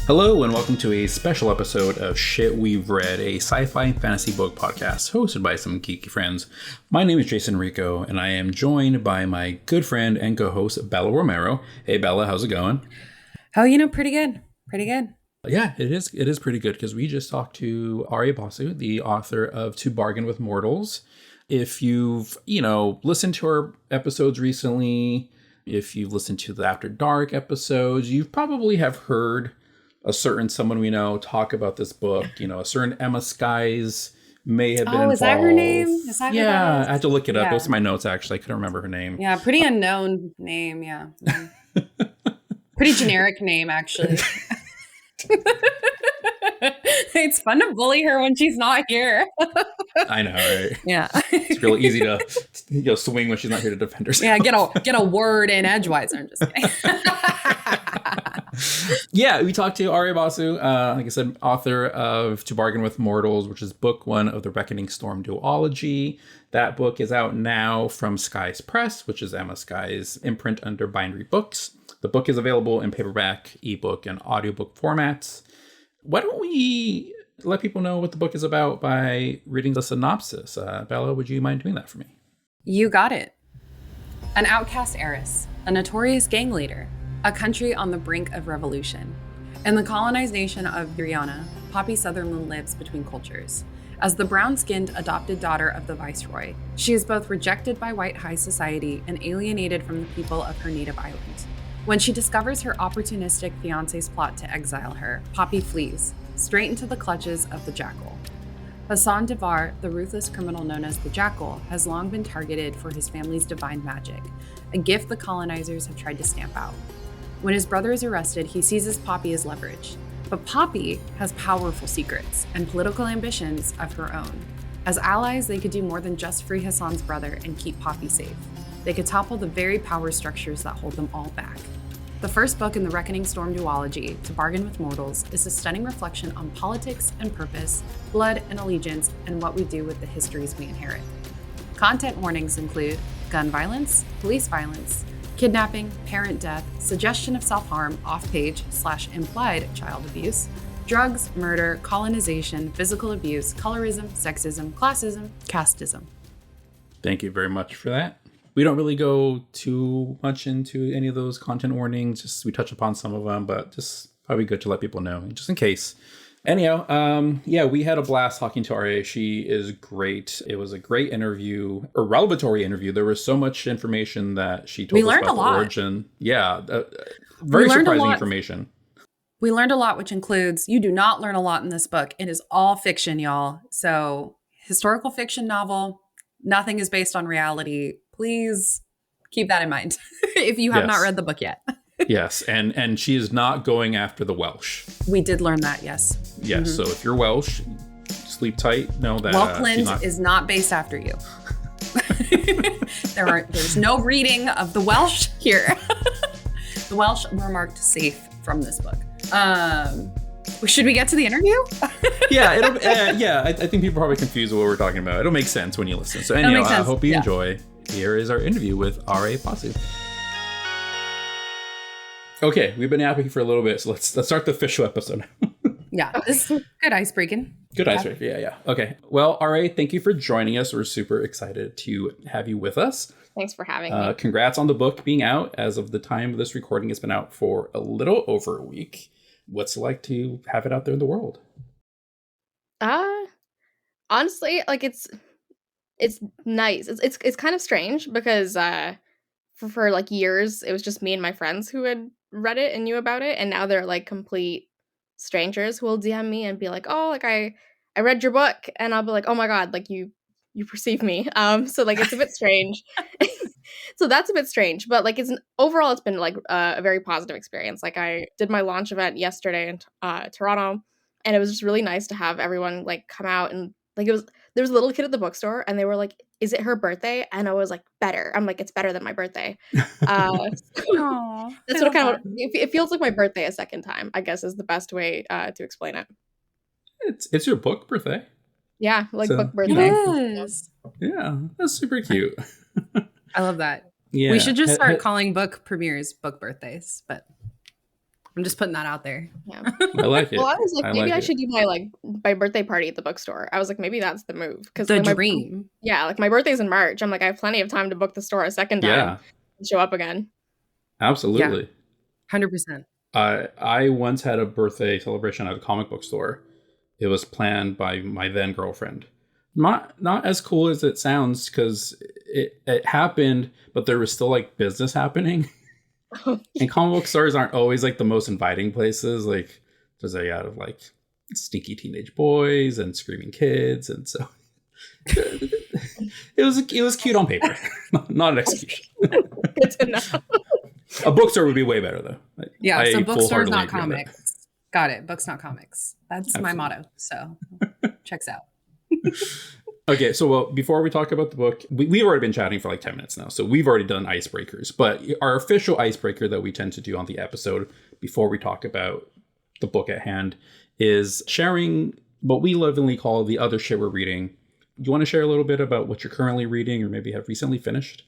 Hello and welcome to a special episode of Shit We've Read, a sci-fi and fantasy book podcast hosted by some geeky friends. My name is Jason Rico, and I am joined by my good friend and co-host Bella Romero. Hey Bella, how's it going? Oh, pretty good. Pretty good. Yeah, it is pretty good because we just talked to R.A. Basu, the author of To Bargain with Mortals. If you've, listened to our episodes recently, if you've listened to the After Dark episodes, you probably have heard a certain someone we know talk about this book. A certain Emma Skies may have been involved. Is that her name? Is that yeah, I had to look it up. It was in my notes, actually. I couldn't remember her name. Yeah, pretty unknown name, yeah. Pretty generic name, actually. It's fun to bully her when she's not here. I know, right? Yeah. It's really easy to swing when she's not here to defend herself. Yeah, get a word in edgewise. I'm just kidding. Yeah, we talked to R.A. Basu, like I said, author of To Bargain with Mortals, which is book one of the Reckoning Storm duology. That book is out now from Skies Press, which is Emma Skies' imprint under Bindery Books. The book is available in paperback, ebook, and audiobook formats. Why don't we let people know what the book is about by reading the synopsis? Bella, would you mind doing that for me? You got it. An outcast heiress, a notorious gang leader, a country on the brink of revolution. In the colonized nation of Guyana, Poppy Sutherland lives between cultures. As the brown-skinned adopted daughter of the viceroy, she is both rejected by white high society and alienated from the people of her native island. When she discovers her opportunistic fiancé's plot to exile her, Poppy flees, straight into the clutches of the Jackal. Hassan Devar, the ruthless criminal known as the Jackal, has long been targeted for his family's divine magic, a gift the colonizers have tried to stamp out. When his brother is arrested, he seizes Poppy as leverage. But Poppy has powerful secrets and political ambitions of her own. As allies, they could do more than just free Hassan's brother and keep Poppy safe. They could topple the very power structures that hold them all back. The first book in the Reckoning Storm duology, To Bargain with Mortals, is a stunning reflection on politics and purpose, blood and allegiance, and what we do with the histories we inherit. Content warnings include gun violence, police violence, kidnapping, parent death, suggestion of self-harm, off-page/implied child abuse, drugs, murder, colonization, physical abuse, colorism, sexism, classism, casteism. Thank you very much for that. We don't really go too much into any of those content warnings. Just we touch upon some of them, but just probably good to let people know, just in case. Anyhow, we had a blast talking to R.A. She is great. It was a great interview, a revelatory interview. There was so much information that she told us about the origin. Yeah, very surprising information. We learned a lot, which includes you do not learn a lot in this book. It is all fiction, y'all. So historical fiction novel, nothing is based on reality. Please keep that in mind if you have not read the book yet. Yes, and she is not going after the Welsh. We did learn that, yes. Yes, So if you're Welsh, sleep tight. Know that Welkland is not based after you. There's no reading of the Welsh here. The Welsh were marked safe from this book. Should we get to the interview? I think people are probably confused with what we're talking about. It'll make sense when you listen. So anyhow, I hope you enjoy. Here is our interview with R.A. Basu. Okay, we've been yapping for a little bit, so let's start the official episode. Yeah, this is good icebreaking. Good icebreaker, yeah. Okay, well, R.A., thank you for joining us. We're super excited to have you with us. Thanks for having me. Congrats on the book being out. As of the time of this recording, it's been out for a little over a week. What's it like to have it out there in the world? Honestly, like it's nice. It's kind of strange because for like years it was just me and my friends who had read it and knew about it, and now they're like complete strangers who will DM me and be like, "Oh, like I read your book," and I'll be like, "Oh my god, like you perceive me." So like it's a bit strange. So that's a bit strange, but like overall it's been like a very positive experience. Like I did my launch event yesterday in Toronto, and it was just really nice to have everyone like come out, and like there was a little kid at the bookstore and they were like, "Is it her birthday?" And I was like, "Better." I'm like, "It's better than my birthday." That's what it feels like my birthday a second time, I guess is the best way to explain it. It's your book birthday. Yeah, like book birthday. Yes. Yeah, that's super cute. I love that. Yeah. We should just start calling book premieres book birthdays, but I'm just putting that out there. Yeah. I like it. Well, I was like, I maybe like I it. should do my birthday party at the bookstore. I was like, maybe that's the move because The like dream. my birthday's in March. I'm like, I have plenty of time to book the store a second time Yeah, and show up again. Yeah, absolutely. 100%. I once had a birthday celebration at a comic book store. It was planned by my then girlfriend. Not as cool as it sounds because it happened, but there was still like business happening. And comic book stores aren't always like the most inviting places. Like there's a lot of like stinky teenage boys and screaming kids, and so it was cute on paper, not an execution. Good to know. A bookstore would be way better though. Yeah, so I bookstores, full-heartedly not agree with that. comics. Got it. Books, not comics. That's my Absolutely. motto. So checks out. Okay, so well, before we talk about the book, we've already been chatting for like 10 minutes now, so we've already done icebreakers. But our official icebreaker that we tend to do on the episode before we talk about the book at hand is sharing what we lovingly call the other shit we're reading. Do you want to share a little bit about what you're currently reading or maybe have recently finished?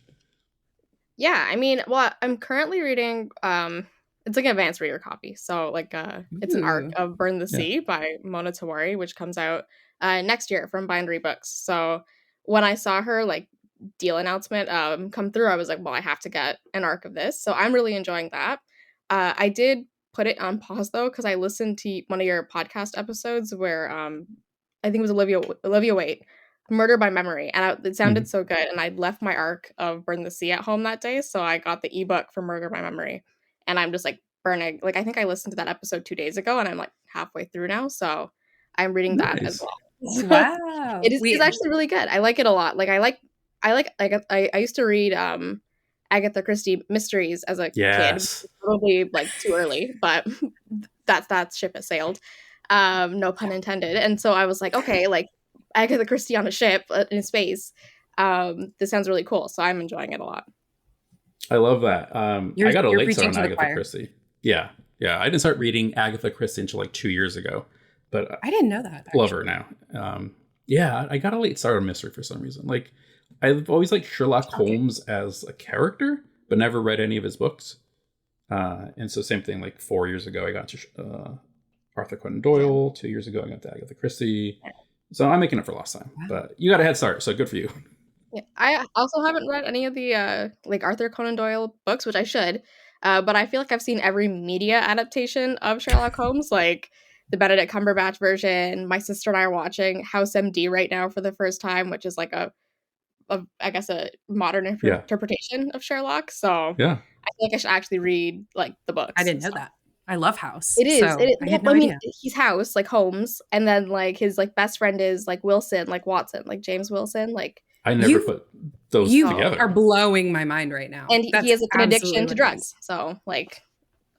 Yeah, I mean, well, I'm currently reading it's like an advanced reader copy. So like it's an arc Ooh. of Burn the Yeah. Sea by Mona Tawari, which comes out next year from Bindery Books. So when I saw her like deal announcement come through, I was like, well, I have to get an arc of this. So I'm really enjoying that. I did put it on pause though because I listened to one of your podcast episodes where I think it was Olivia Waite, Murder by Memory, and it sounded so good. And I left my arc of Burn the Sea at home that day, so I got the ebook for Murder by Memory, and I'm just like burning. Like I think I listened to that episode 2 days ago, and I'm like halfway through now, so I'm reading that as Nice. well. So Wow. it's actually really good. I like it a lot. Like I used to read Agatha Christie mysteries as a kid, Yes. probably like too early, but that ship has sailed. No pun intended. And so I was like, okay, like Agatha Christie on a ship in space. This sounds really cool, so I'm enjoying it a lot. I love that. I got a You're late preaching start to on the Agatha choir. Christie. Yeah. I didn't start reading Agatha Christie until like 2 years ago, but I didn't know that. love her now. I got a late start on mystery for some reason. Like I've always liked Sherlock Holmes as a character, but never read any of his books. And so same thing. Like 4 years ago, I got to Arthur Conan Doyle. 2 years ago, I got to Agatha Christie. So I'm making it for lost time. Wow. But you got a head start, so good for you. Yeah, I also haven't read any of the like Arthur Conan Doyle books, which I should. But I feel like I've seen every media adaptation of Sherlock Holmes, like the Benedict Cumberbatch version. My sister and I are watching House MD right now for the first time, which is like a I guess a modern Yeah. interpretation of Sherlock. So Yeah. I feel like I should actually read like the books. I didn't know So that. I love House. it is. So I had no I mean, idea. he's House, like Holmes, and then like his like best friend is like Wilson, like Watson, like James Wilson, like. I never You- put those You together. are blowing my mind right now. And That's he has like an addiction absolutely to what it drugs. is. So like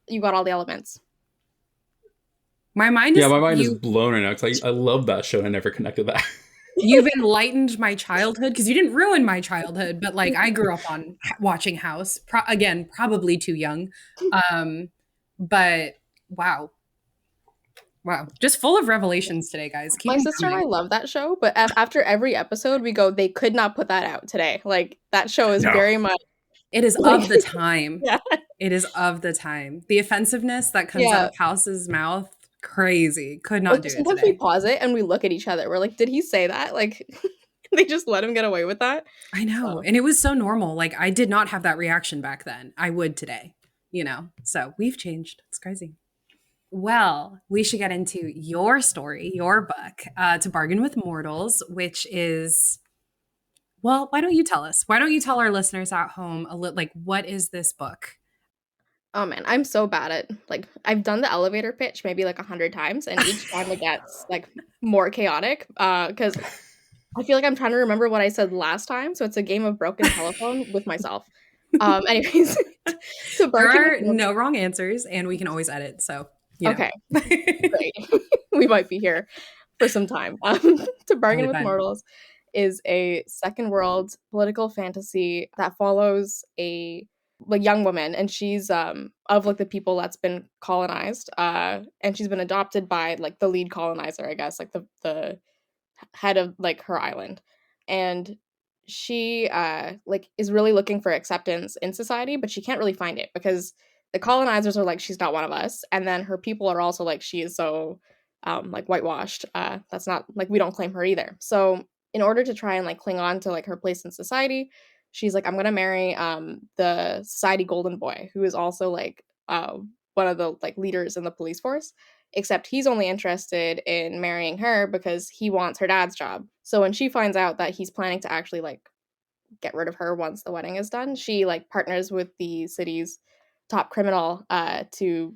you got all the elements. My mind is Yeah, my mind is blown right now because I love that show and I never connected that. You've enlightened my childhood because you didn't ruin my childhood, but like I grew up on watching House. Again, probably too young. But wow, just full of revelations today, guys. Keep My them sister and I coming. love that show, but after every episode, we go, they could not put that out today. Like that show is No. very much. It is of the time. Yeah. It is of the time. The offensiveness that comes out of House's mouth, crazy. Could not Like, do it sometimes today. we pause it and we look at each other. We're like, did he say that? Like, they just let him get away with that. I know. So. And it was so normal. Like I did not have that reaction back then. I would today, So we've changed. It's crazy. Well, we should get into your story, your book, To Bargain with Mortals, which is, well, why don't you tell us? Why don't you tell our listeners at home like, what is this book? Oh man, I'm so bad at like I've done the elevator pitch maybe like 100 times, and each time it gets like more chaotic because I feel like I'm trying to remember what I said last time. So it's a game of broken telephone with myself. Anyways, so There are no wrong answers, and we can always edit. So okay, great. We might be here for some time. To Bargain with Mortals is a second world political fantasy that follows a young woman, and she's of like the people that's been colonized, and she's been adopted by like the lead colonizer, I guess, like the head of like her island, and she like is really looking for acceptance in society, but she can't really find it because the colonizers are like, she's not one of us, and then her people are also like, she is so like whitewashed. That's not like, we don't claim her either. So in order to try and like cling on to like her place in society, she's like, I'm gonna marry the society golden boy, who is also like one of the like leaders in the police force, except he's only interested in marrying her because he wants her dad's job. So when she finds out that he's planning to actually like get rid of her once the wedding is done, she like partners with the city's top criminal to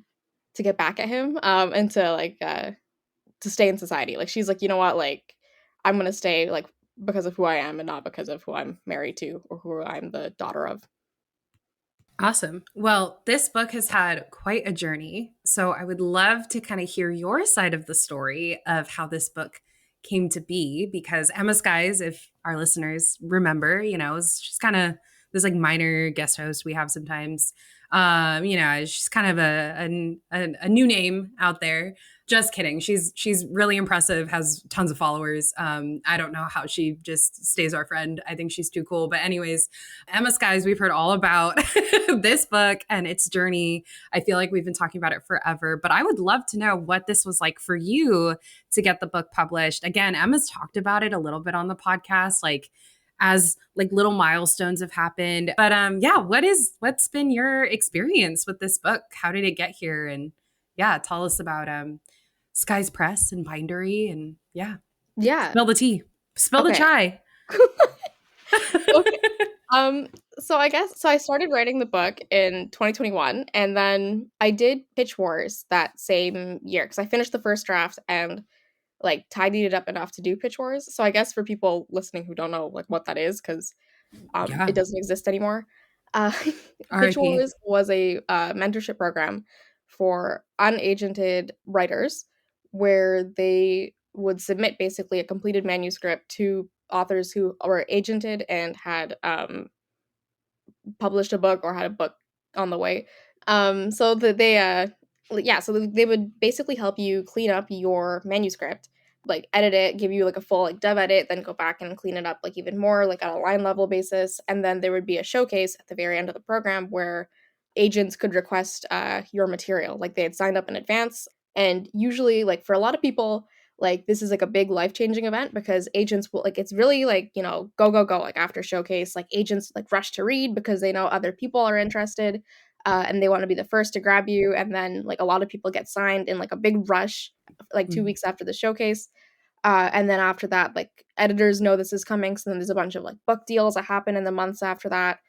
get back at him, and to stay in society. Like, she's like, you know what, like, I'm gonna stay like because of who I am and not because of who I'm married to or who I'm the daughter of. Awesome. Well, this book has had quite a journey. So I would love to kind of hear your side of the story of how this book came to be, because Emma Skies, if our listeners remember, she's kind of this like minor guest host we have sometimes. She's kind of a new name out there. Just kidding. She's really impressive, has tons of followers. I don't know how she just stays our friend. I think she's too cool. But anyways, Emma Skies, we've heard all about this book and its journey. I feel like we've been talking about it forever, but I would love to know what this was like for you to get the book published. Again, Emma's talked about it a little bit on the podcast, like as like little milestones have happened. But what's been your experience with this book? How did it get here? And tell us about Skies Press and Bindery, and spill the tea, spill the chai. Okay. So I started writing the book in 2021, and then I did Pitch Wars that same year because I finished the first draft and like tidied it up enough to do Pitch Wars. So I guess for people listening who don't know like what that is, because it doesn't exist anymore. Pitch Wars was a mentorship program for unagented writers where they would submit basically a completed manuscript to authors who were agented and had published a book or had a book on the way. So that they would basically help you clean up your manuscript, like edit it, give you like a full like dev edit, then go back and clean it up like even more like on a line level basis. And then there would be a showcase at the very end of the program where agents could request your material, like they had signed up in advance. And usually, like for a lot of people, like this is like a big life-changing event because agents will like, it's really like, go like after showcase, like agents like rush to read because they know other people are interested, and they want to be the first to grab you. And then like a lot of people get signed in like a big rush like 2 weeks after the showcase, and then after that like editors know this is coming, so then there's a bunch of like book deals that happen in the months after that.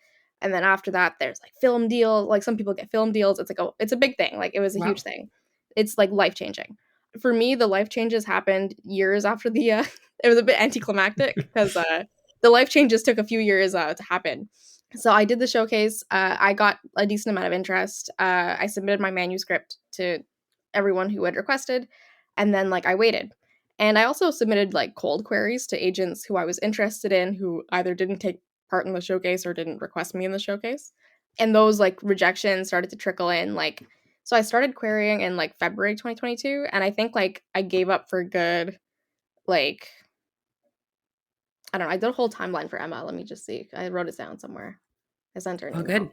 And then after that there's like film deals, like some people get film deals. It's like it's a big thing, like it was a huge thing. It's like life-changing. For me, the life changes happened years after the it was a bit anticlimactic because the life changes took a few years to happen. So I did the showcase. I got a decent amount of interest. I submitted my manuscript to everyone who had requested, and then like I waited. And I also submitted like cold queries to agents who I was interested in who either didn't take part in the showcase or didn't request me in the showcase. And those like rejections started to trickle in. Like, so I started querying in like February 2022, and I think like I gave up for good, like, I don't know. I did a whole timeline for Emma. Let me just see. I wrote it down somewhere. I sent her an email. Good.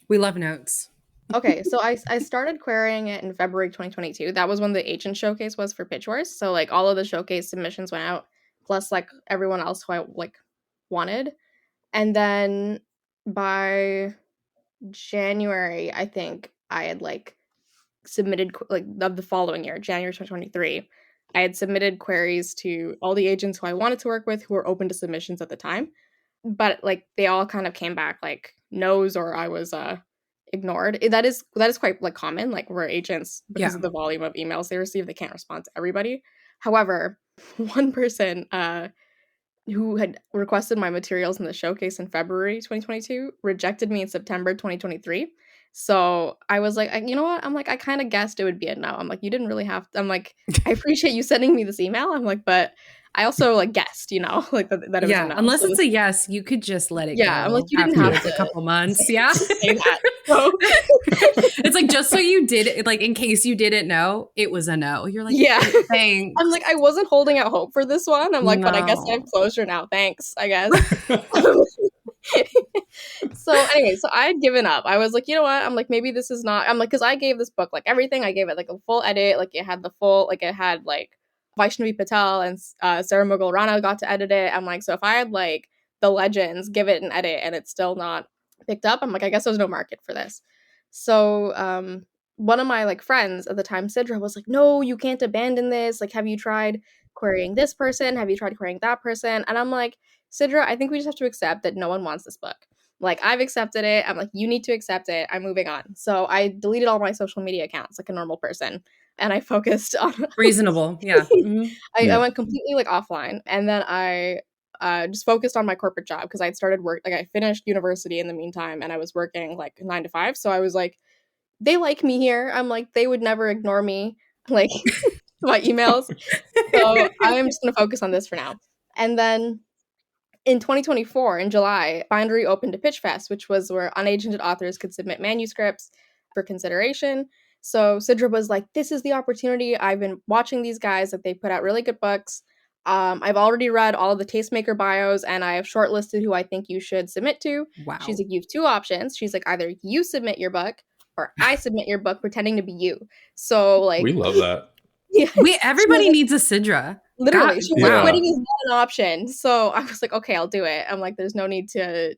We love notes. Okay, so I started querying it in February 2022. That was when the agent showcase was for Pitch Wars. So like all of the showcase submissions went out, plus like everyone else who I like wanted. And then by January, I think I had like submitted like of the following year, January 2023, I had submitted queries to all the agents who I wanted to work with who were open to submissions at the time. But like they all kind of came back like no's, or I was ignored. That is quite like common, like where agents, because of the volume of emails they receive, they can't respond to everybody. However, one person who had requested my materials in the showcase in February 2022 rejected me in September 2023. So I was like, you know what? I'm like, I kind of guessed it would be a no. I'm like, you didn't really have to. I'm like, I appreciate you sending me this email. I'm like, but I also like guessed, like that it was a no. Unless it's a yes, you could just let it go. Yeah, I'm like, you didn't have to a couple months. Say that. So. It's like, just so you did it, like in case you didn't know, it was a no. You're like, thanks. I'm like, I wasn't holding out hope for this one. I'm like, but I guess I have closure now. Thanks, I guess. So anyway, so I had given up. I was like, you know what? I'm like, maybe this is not. I'm like, because I gave this book like everything. I gave it like a full edit. Like it had the full, like it had like Vaishnavi Patel and Sarah Mughal Rana got to edit it. I'm like, so if I had like the legends give it an edit and it's still not picked up, I'm like, I guess there's no market for this. So one of my like friends at the time, Sidra, was like, no, you can't abandon this. Like, have you tried querying this person? Have you tried querying that person? And I'm like, Sidra, I think we just have to accept that no one wants this book. Like, I've accepted it. I'm like, you need to accept it. I'm moving on. So I deleted all my social media accounts like a normal person. And I focused on Reasonable. Yeah. Mm-hmm. I went completely like offline. And then I just focused on my corporate job because I'd started work. Like I finished university in the meantime and I was working like 9 to 5. So I was like, they like me here. I'm like, they would never ignore me. Like my emails. So I'm just going to focus on this for now. And then in 2024, in July, Bindery opened a pitch fest, which was where unagented authors could submit manuscripts for consideration. So Sidra was like, this is the opportunity. I've been watching these guys, that they put out really good books. I've already read all of the tastemaker bios and I have shortlisted who I think you should submit to. Wow. She's like, you have two options. She's like, either you submit your book or I submit your book pretending to be you. So like, we love that. Yeah, everybody needs a Sidra. Literally, God, she was like, quitting is not an option. So I was like, okay, I'll do it. I'm like, there's no need to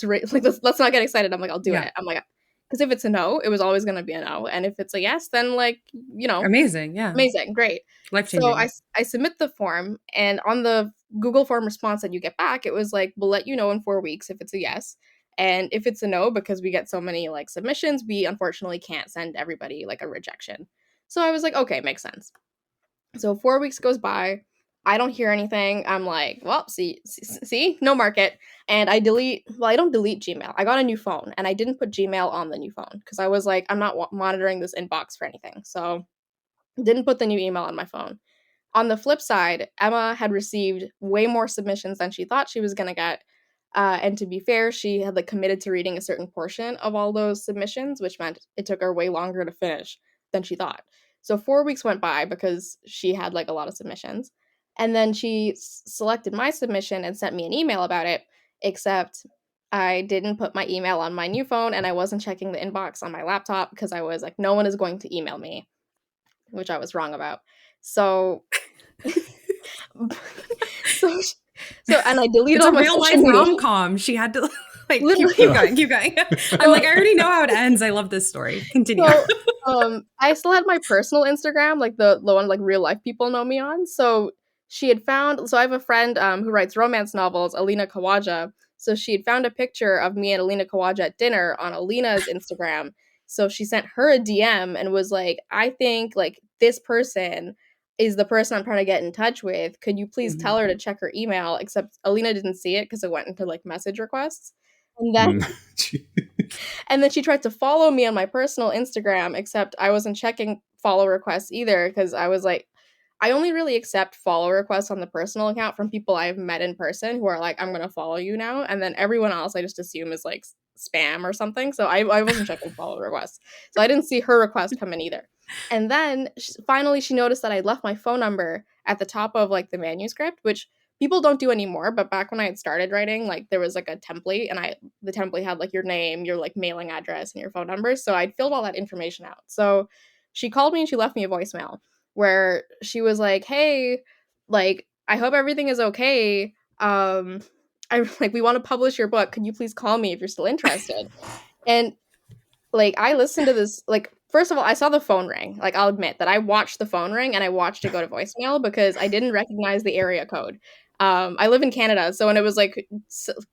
like, let's not get excited. I'm like, I'll do it. I'm like, because if it's a no, it was always going to be a no. And if it's a yes, then like, you know. Amazing. Yeah. Amazing. Great. Life-changing. So I submit the form and on the Google form response that you get back, it was like, we'll let you know in 4 weeks if it's a yes. And if it's a no, because we get so many like submissions, we unfortunately can't send everybody like a rejection. So I was like, okay, makes sense. So 4 weeks goes by. I don't hear anything. I'm like, well, see, no market. And I don't delete Gmail. I got a new phone and I didn't put Gmail on the new phone because I was like, I'm not monitoring this inbox for anything. So didn't put the new email on my phone. On the flip side, Emma had received way more submissions than she thought she was going to get. And to be fair, she had like committed to reading a certain portion of all those submissions, which meant it took her way longer to finish than she thought. So 4 weeks went by because she had like a lot of submissions. And then she selected my submission and sent me an email about it, except I didn't put my email on my new phone and I wasn't checking the inbox on my laptop because I was like, no one is going to email me, which I was wrong about. So, and I deleted all my real life rom-com. She had to like keep going. I'm like, I already know how it ends. I love this story. Continue. So, I still had my personal Instagram, like the one like real life people know me on. So she had found. So I have a friend who writes romance novels, Alina Kawaja. So she had found a picture of me and Alina Kawaja at dinner on Alina's Instagram. So she sent her a DM and was like, I think like this person is the person I'm trying to get in touch with. Could you please tell her to check her email? Except Alina didn't see it because it went into like message requests. And then and then she tried to follow me on my personal Instagram, except I wasn't checking follow requests either because I was like, I only really accept follow requests on the personal account from people I've met in person who are like, I'm going to follow you now. And then everyone else I just assume is like spam or something. So I wasn't checking follow requests. So I didn't see her request come in either. And then finally she noticed that I'd left my phone number at the top of like the manuscript, which people don't do anymore. But back when I had started writing, like there was like a template and the template had like your name, your like mailing address and your phone number. So I'd filled all that information out. So she called me and she left me a voicemail where she was like, hey, like, I hope everything is okay. I like, we want to publish your book. Could you please call me if you're still interested? And like, I listened to this, like, first of all, I saw the phone ring. Like, I'll admit that I watched the phone ring and I watched it go to voicemail because I didn't recognize the area code. I live in Canada. So when it was like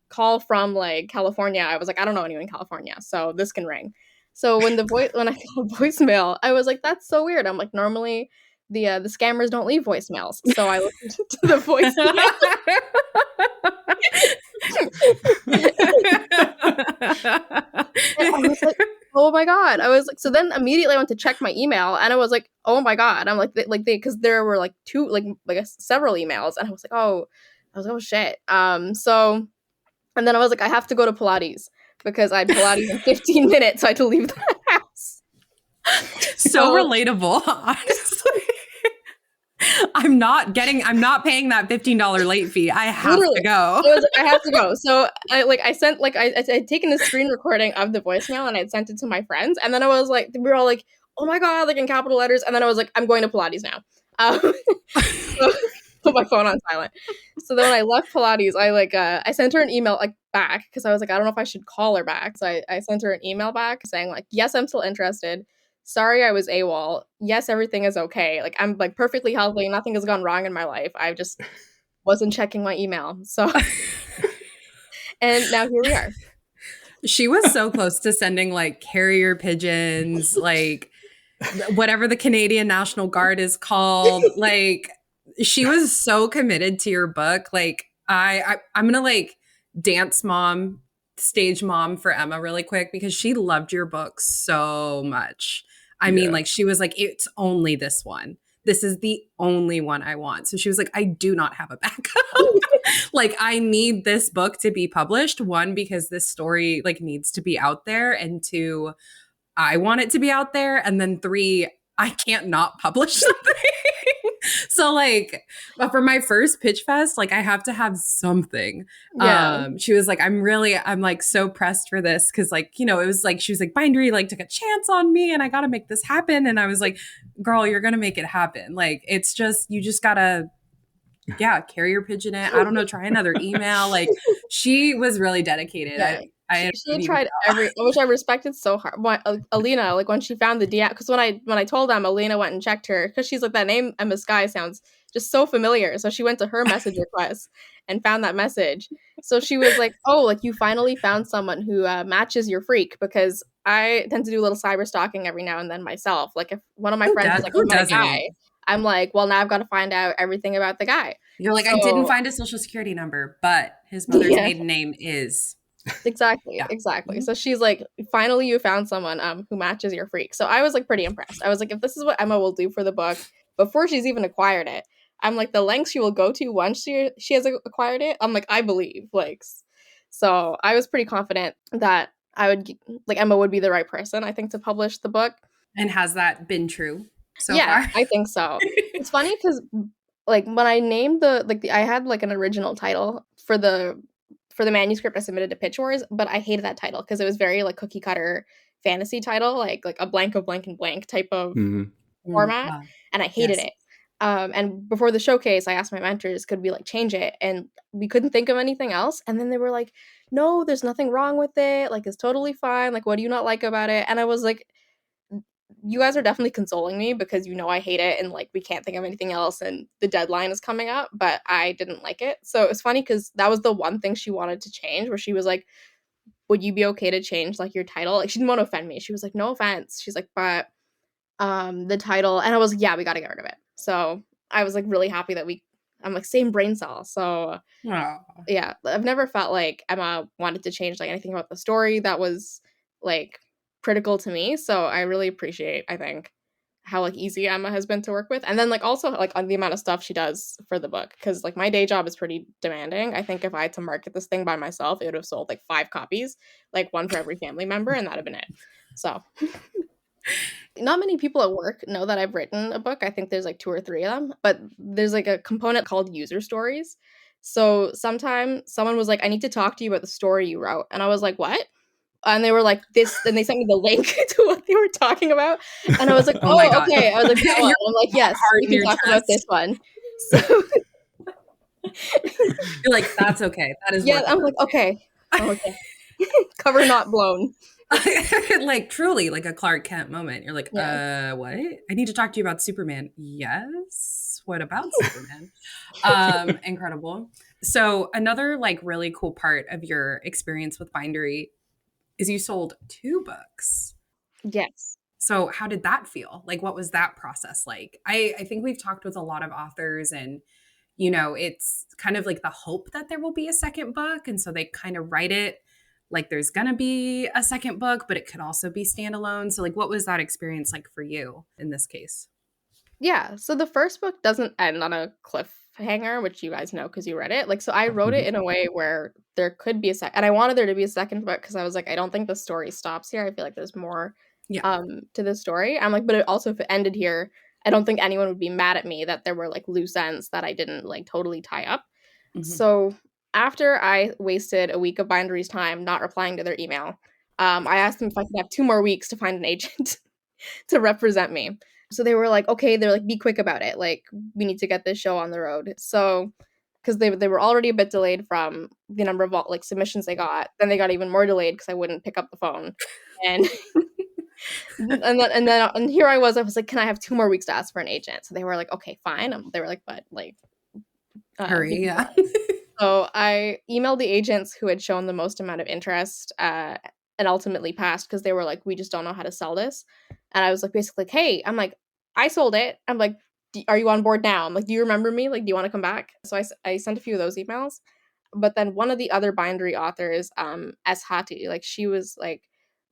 call from like California, I was like, I don't know anyone in California. So this can ring. So when I got voicemail, I was like, that's so weird. I'm like, normally the scammers don't leave voicemails. So I listened to the voicemail. I was like, oh my God. I was like, so then immediately I went to check my email and I was like, oh my God. I'm like, because there were like two, like several emails. And I was like, oh shit. So, and then I was like, I have to go to Pilates because I had Pilates in 15 minutes. So I had to leave the house. So relatable, honestly. I'm not paying that $15 late fee. I have Literally, to go. I was like, I have to go. So I sent like I'd taken a screen recording of the voicemail and I'd sent it to my friends, and then I was like, we were all like, oh my god, like in capital letters, and then I was like, I'm going to Pilates now. So put my phone on silent. So then when I left Pilates, I sent her an email like back because I was like, I don't know if I should call her back. So I sent her an email back saying like, yes, I'm still interested. Sorry, I was AWOL. Yes, everything is okay. Like I'm like perfectly healthy. Nothing has gone wrong in my life. I just wasn't checking my email. So and now here we are. She was so close to sending like carrier pigeons, like whatever the Canadian National Guard is called. Like she was so committed to your book. Like I'm gonna like dance mom, stage mom for Emma really quick because she loved your book so much. I mean, like she was like, it's only this one. This is the only one I want. So she was like, I do not have a backup. Like I need this book to be published. One, because this story like needs to be out there, and two, I want it to be out there. And then three, I can't not publish something. So like, but for my first pitch fest, like I have to have something. Yeah. She was like, I'm like so pressed for this. Cause like, you know, it was like, she was like, Bindery like took a chance on me and I got to make this happen. And I was like, girl, you're going to make it happen. Like, it's just, you just gotta, carrier pigeon it. I don't know, try another email. Like she was really dedicated. Yeah. I She had tried which I respected so hard. Alina, like when she found the DM, because when I told them, Alina went and checked her because she's like, that name Emma Sky sounds just so familiar. So she went to her message request and found that message. So she was like, oh, like you finally found someone who matches your freak, because I tend to do a little cyber stalking every now and then myself. Like if one of my friends is like, I met a guy, I'm like, well, now I've got to find out everything about the guy. You're like, I didn't find a social security number, but his mother's maiden name is. Exactly. Mm-hmm. So she's like, finally you found someone who matches your freak. So I was like pretty impressed. I was like, if this is what Emma will do for the book before she's even acquired it, I'm like, the lengths she will go to once she has acquired it, I'm like, I believe. Like, so I was pretty confident that Emma would be the right person, I think, to publish the book. And has that been true so far? I think so. It's funny because like when I named I had like an original title for the manuscript I submitted to Pitch Wars, but I hated that title because it was very like cookie cutter fantasy title, like a blank of blank and blank type of format, and I hated it. And before the showcase, I asked my mentors, could we like change it? And we couldn't think of anything else. And then they were like, no, there's nothing wrong with it. Like, it's totally fine. Like, what do you not like about it? And I was like, you guys are definitely consoling me because you know I hate it and like we can't think of anything else and the deadline is coming up, but I didn't like it. So it was funny because that was the one thing she wanted to change, where she was like, would you be okay to change like your title? Like she didn't want to offend me. She was like, no offense. She's like, but the title, and I was like, yeah, we got to get rid of it. So I was like really happy that I'm like same brain cell. So yeah, I've never felt like Emma wanted to change like anything about the story that was like critical to me. So I really appreciate, I think, how like easy Emma has been to work with, and then like also like on the amount of stuff she does for the book, because like my day job is pretty demanding. I think if I had to market this thing by myself, it would have sold like 5 copies, like one for every family member, and that'd have been it. So not many people at work know that I've written a book. I think there's like 2 or 3 of them, but there's like a component called user stories. So sometime someone was like, I need to talk to you about the story you wrote, and I was like, what? And they were like, this, and they sent me the link to what they were talking about. And I was like, oh okay. I was like, oh. I'm like, yes, we can talk about this one. So you're like, that's okay. That is I'm like, okay. Cover not blown. Like truly like a Clark Kent moment. You're like, what? I need to talk to you about Superman. Yes. What about Superman? Incredible. So another like really cool part of your experience with Bindery is you sold 2 books. Yes. So how did that feel? Like, what was that process like? I think we've talked with a lot of authors, and, you know, it's kind of like the hope that there will be a second book. And so they kind of write it like there's going to be a second book, but it could also be standalone. So like, what was that experience like for you in this case? Yeah. So the first book doesn't end on a cliffhanger, which you guys know because you read it. Like, so I wrote it in a way where there could be and I wanted there to be a second book because I was like, I don't think the story stops here. I feel like there's more to the story. I'm like, but it also, if it ended here, I don't think anyone would be mad at me that there were like loose ends that I didn't like totally tie up. Mhm. So after I wasted a week of Bindery's time not replying to their email, I asked them if I could have 2 more weeks to find an agent to represent me. So they were like, okay, they're like, be quick about it. Like, we need to get this show on the road. So, because they were already a bit delayed from the number of like submissions they got, then they got even more delayed because I wouldn't pick up the phone, and and here I was like, can I have 2 more weeks to ask for an agent? So they were like, okay, fine. They were like, but like, we Hurry, can yeah. so I emailed the agents who had shown the most amount of interest, and ultimately passed because they were like, "We just don't know how to sell this." And I was like, basically, like, "Hey," I'm like, "I sold it." I'm like, "Are you on board now?" I'm like, "Do you remember me? Like, do you want to come back?" So I sent a few of those emails, but then one of the other bindery authors, S Hati, like she was like,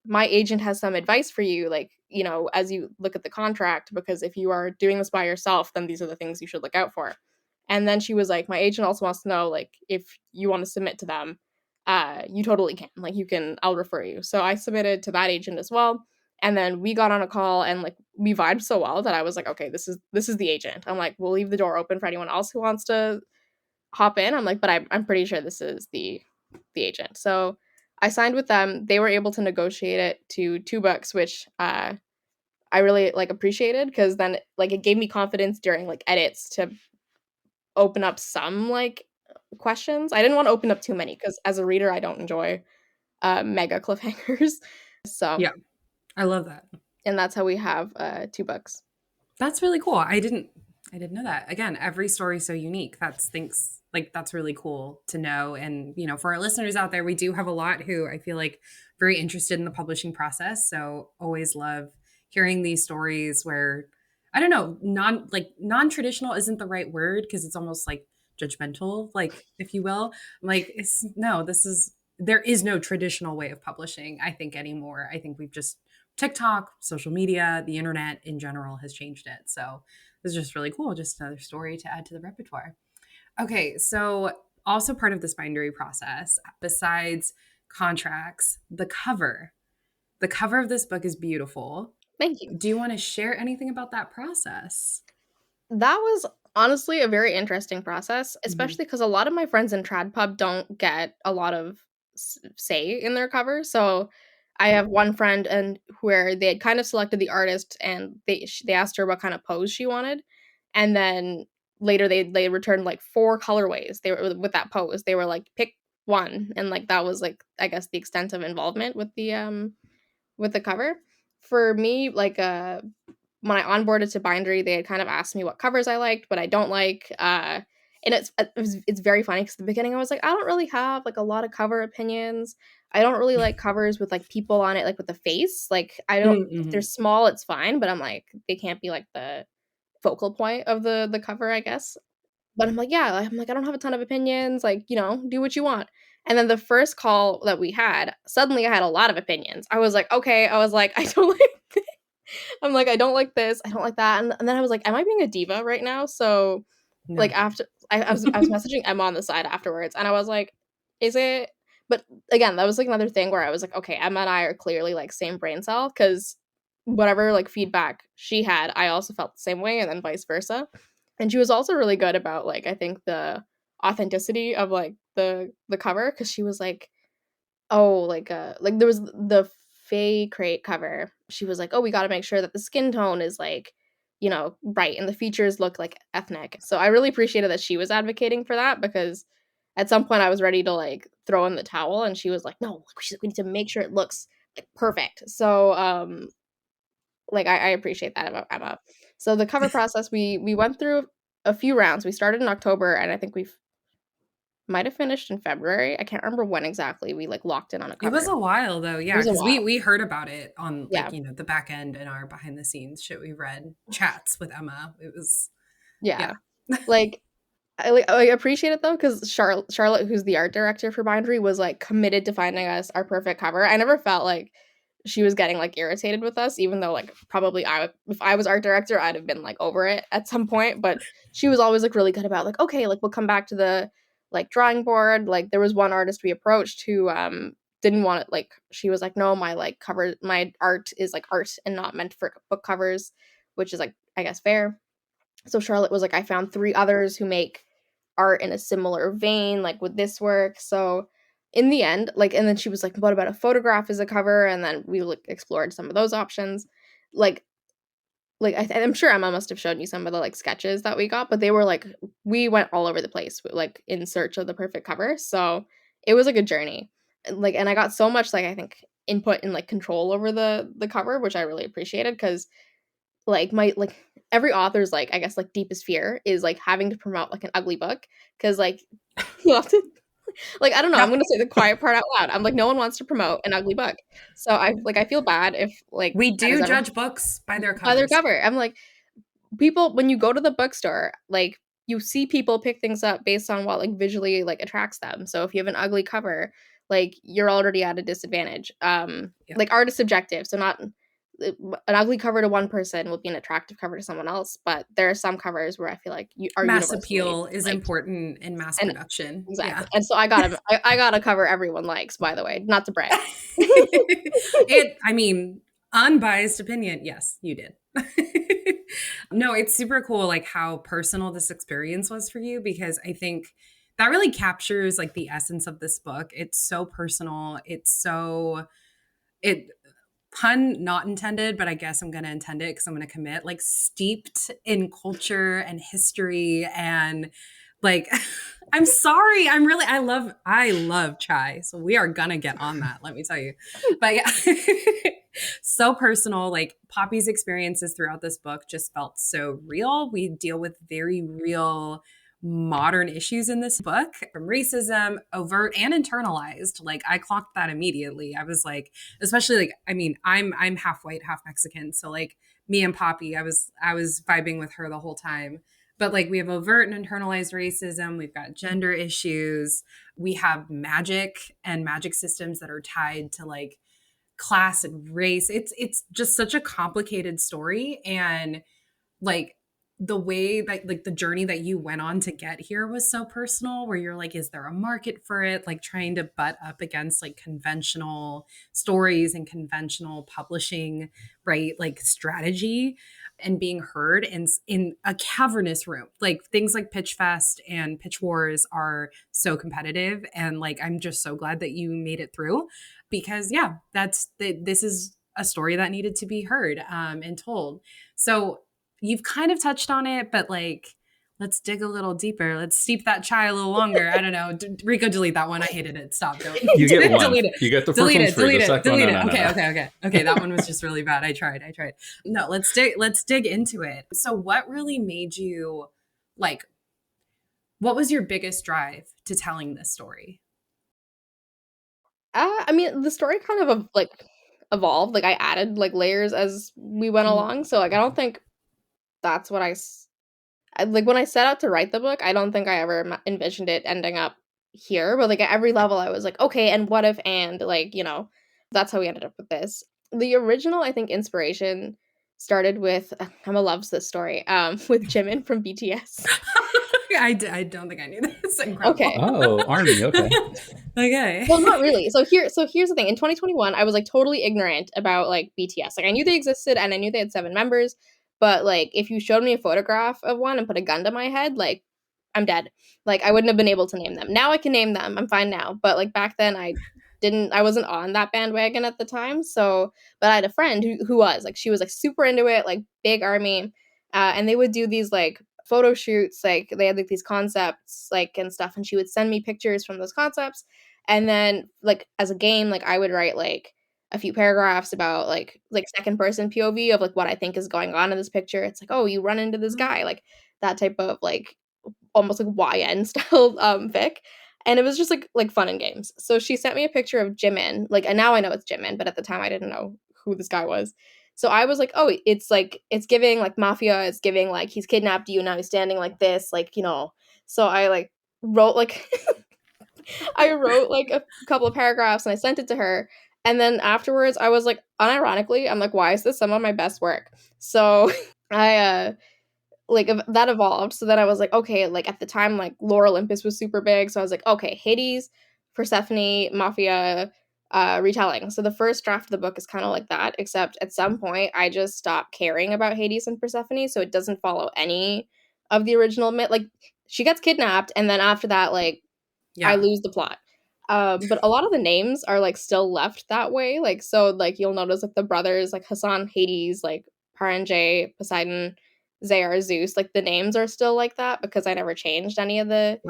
"My agent has some advice for you, like as you look at the contract, because if you are doing this by yourself, then these are the things you should look out for." And then she was like, "My agent also wants to know, like, if you want to submit to them, you totally can. Like, I'll refer you." So I submitted to that agent as well. And then we got on a call and like we vibed so well that I was like, okay, this is the agent. I'm like, we'll leave the door open for anyone else who wants to hop in. I'm like, but I'm pretty sure this is the agent. So I signed with them. They were able to negotiate it to $2, which I really like appreciated because then like it gave me confidence during like edits to open up some like questions. I didn't want to open up too many because as a reader, I don't enjoy mega cliffhangers. So, Yeah, I love that. and that's how we have $2. That's really cool. I didn't know that. Again, every story is so unique. That's really cool to know. And for our listeners out there, we do have a lot who I feel like very interested in the publishing process. So always love hearing these stories where I don't know, non-traditional isn't the right word because it's almost like judgmental, like if you will. Like it's no, there is no traditional way of publishing, I think, anymore. I think we've just TikTok, social media, the internet in general has changed it. So this is just really cool. Just another story to add to the repertoire. Okay, so also part of this bindery process, besides contracts, the cover. The cover of this book is beautiful. Thank you. Do you want to share anything about that process? That was honestly a very interesting process, Mhm. especially because a lot of my friends in trad pub don't get a lot of say in their cover. So I have one friend and where they had kind of selected the artist and they asked her what kind of pose she wanted, and then later they returned like 4 colorways. They were with that pose. They were like, pick one, and like that was like I guess the extent of involvement with the cover. For me, like when I onboarded to Bindery, they had kind of asked me what covers I liked, what I don't like. And it's very funny because at the beginning I was like, I don't really have like a lot of cover opinions. I don't really like covers with like people on it, like with the face. Like I don't. If they're Mm-hmm. small, it's fine, but I'm like they can't be like the focal point of the cover, I guess. But I'm like, yeah, I'm like I don't have a ton of opinions. Like do what you want. And then the first call that we had, suddenly I had a lot of opinions. I was like, okay. I was like, I don't like I'm like, I don't like this, I don't like that, and then I was like, am I being a diva right now? So, like No. after I was messaging Emma on the side afterwards, and I was like, is it? But again, that was like another thing where I was like, okay, Emma and I are clearly like same brain cell because whatever like feedback she had, I also felt the same way, and then vice versa. And she was also really good about like I think the authenticity of like the cover because she was like there was the Fae Crate cover. She was like, "Oh, we got to make sure that the skin tone is like, right, and the features look like ethnic." So I really appreciated that she was advocating for that because at some point I was ready to like throw in the towel, and she was like, "No, we need to make sure it looks like perfect." So like I appreciate that about Emma. So the cover process, we went through a few rounds. We started in October, and I think we might have finished in February. I can't remember when exactly we like locked in on a It was cover. a while though, It yeah, was a because we while. we heard about it on Yeah. the back end and our behind the scenes shit we read chats with Emma. It was Yeah. yeah. Like, I appreciate it though, because Charlotte, who's the art director for Bindery, was like committed to finding us our perfect cover. I never felt like she was getting like irritated with us, even though like probably if I was art director, I'd have been like over it at some point. But she was always like really good about like, okay, like we'll come back to the like drawing board. Like there was one artist we approached who didn't want it, like she was like, no, my art is like art and not meant for book covers, which is like I guess, fair. So Charlotte was like, I found 3 others who make art in a similar vein, like, would this work? So in the end, like, and then she was like, what about a photograph as a cover? And then we like explored some of those options. Like I'm sure Emma must have shown you some of the like sketches that we got, but they were like, we went all over the place, like in search of the perfect cover. So it was like a journey. Like, and I got so much like, I think, input and like control over the cover, which I really appreciated, because like my like every author's like, I guess, like deepest fear is like having to promote like an ugly book, because like you have to, like, I don't know, I'm Yep. gonna say the quiet part out loud. I'm like, no one wants to promote an ugly book. So I feel bad if like We that is do ever judge books by their by their covers. cover. I'm like, people, when you go to the bookstore, like, you see people pick things up based on what like visually like attracts them. So if you have an ugly cover, like, you're already at a disadvantage. Yep. Like, art is subjective, so not an ugly cover to one person will be an attractive cover to someone else, but there are some covers where I feel like you are Mass universally appeal is liked. important in mass And production. exactly. And so I got a cover everyone likes, by the way, not to brag. I mean, unbiased opinion. Yes, you did. No, it's super cool, like how personal this experience was for you, because I think that really captures like the essence of this book. It's so personal. It pun not intended, but I guess I'm going to intend it because I'm going to commit, like steeped in culture and history and like I'm sorry. I love chai. So we are going to get on that, let me tell you. But yeah. So personal, like Poppy's experiences throughout this book just felt so real. We deal with very real modern issues in this book, from racism, overt and internalized. Like I clocked that immediately. I was like, especially like, I mean, I'm half white, half Mexican. So like me and Poppy, I was vibing with her the whole time. But like we have overt and internalized racism, we've got gender issues, we have magic and magic systems that are tied to like class and race. It's just such a complicated story, and like the way that like the journey that you went on to get here was so personal, where you're like, is there a market for it? Like trying to butt up against like conventional stories and conventional publishing, right? Like strategy, and being heard in a cavernous room. Like things like Pitch Fest and Pitch Wars are so competitive, and like I'm just so glad that you made it through, because yeah, this is a story that needed to be heard and told. So you've kind of touched on it, but like, let's dig a little deeper. Let's steep that chai a little longer. I don't know. Rico, delete that one. I hated it. Stop. Don't. You get one. Delete it. You get the first Delete one's it. free. Delete The it. second Delete one, it. no. Okay. That one was just really bad. I tried. No, let's dig into it. So what really made you like, what was your biggest drive to telling this story? I mean, the story kind of like evolved. Like, I added like layers as we went along. So like, I don't think that's what like when I set out to write the book, I don't think I ever envisioned it ending up here. But like at every level, I was like, okay, and what if, and like, that's how we ended up with this. The original, I think, inspiration started with Emma loves this story. With Jimin from BTS. I don't think I knew this. Incredible. Okay. Oh, Army. Okay. Okay. Well, not really. So here's the thing. In 2021, I was like totally ignorant about like BTS. Like I knew they existed and I knew they had 7 members, but like if you showed me a photograph of one and put a gun to my head, like I'm dead. Like I wouldn't have been able to name them. Now I can name them. I'm fine now. But like back then I wasn't on that bandwagon at the time. So, but I had a friend who was like, she was like super into it, like big Army. And they would do these like photo shoots, like they had like these concepts like and stuff, and she would send me pictures from those concepts, and then like as a game, like I would write like a few paragraphs about like second person POV of like what I think is going on in this picture. It's like, oh, you run into this guy, like that type of like almost like YN style fic. And it was just like fun and games. So she sent me a picture of Jimin, like, and now I know it's Jimin, but at the time I didn't know who this guy was. So I was like, oh, it's giving like mafia, it's giving like he's kidnapped you, now he's standing like this, like, So I like wrote like I wrote like a couple of paragraphs and I sent it to her. And then afterwards I was like, unironically, I'm like, why is this some of my best work? So I like that evolved. So then I was like, okay, like at the time, like Lore Olympus was super big. So I was like, okay, Hades, Persephone, Mafia, retelling. So the first draft of the book is kind of like that, except at some point I just stopped caring about Hades and Persephone, so it doesn't follow any of the original myth. Like, she gets kidnapped, and then after that, like, I lose the plot. But a lot of the names are like still left that way. Like, so like you'll notice like the brothers, like Hassan, Hades, like Paranjay, Poseidon, Zayar, Zeus, like the names are still like that because I never changed any of the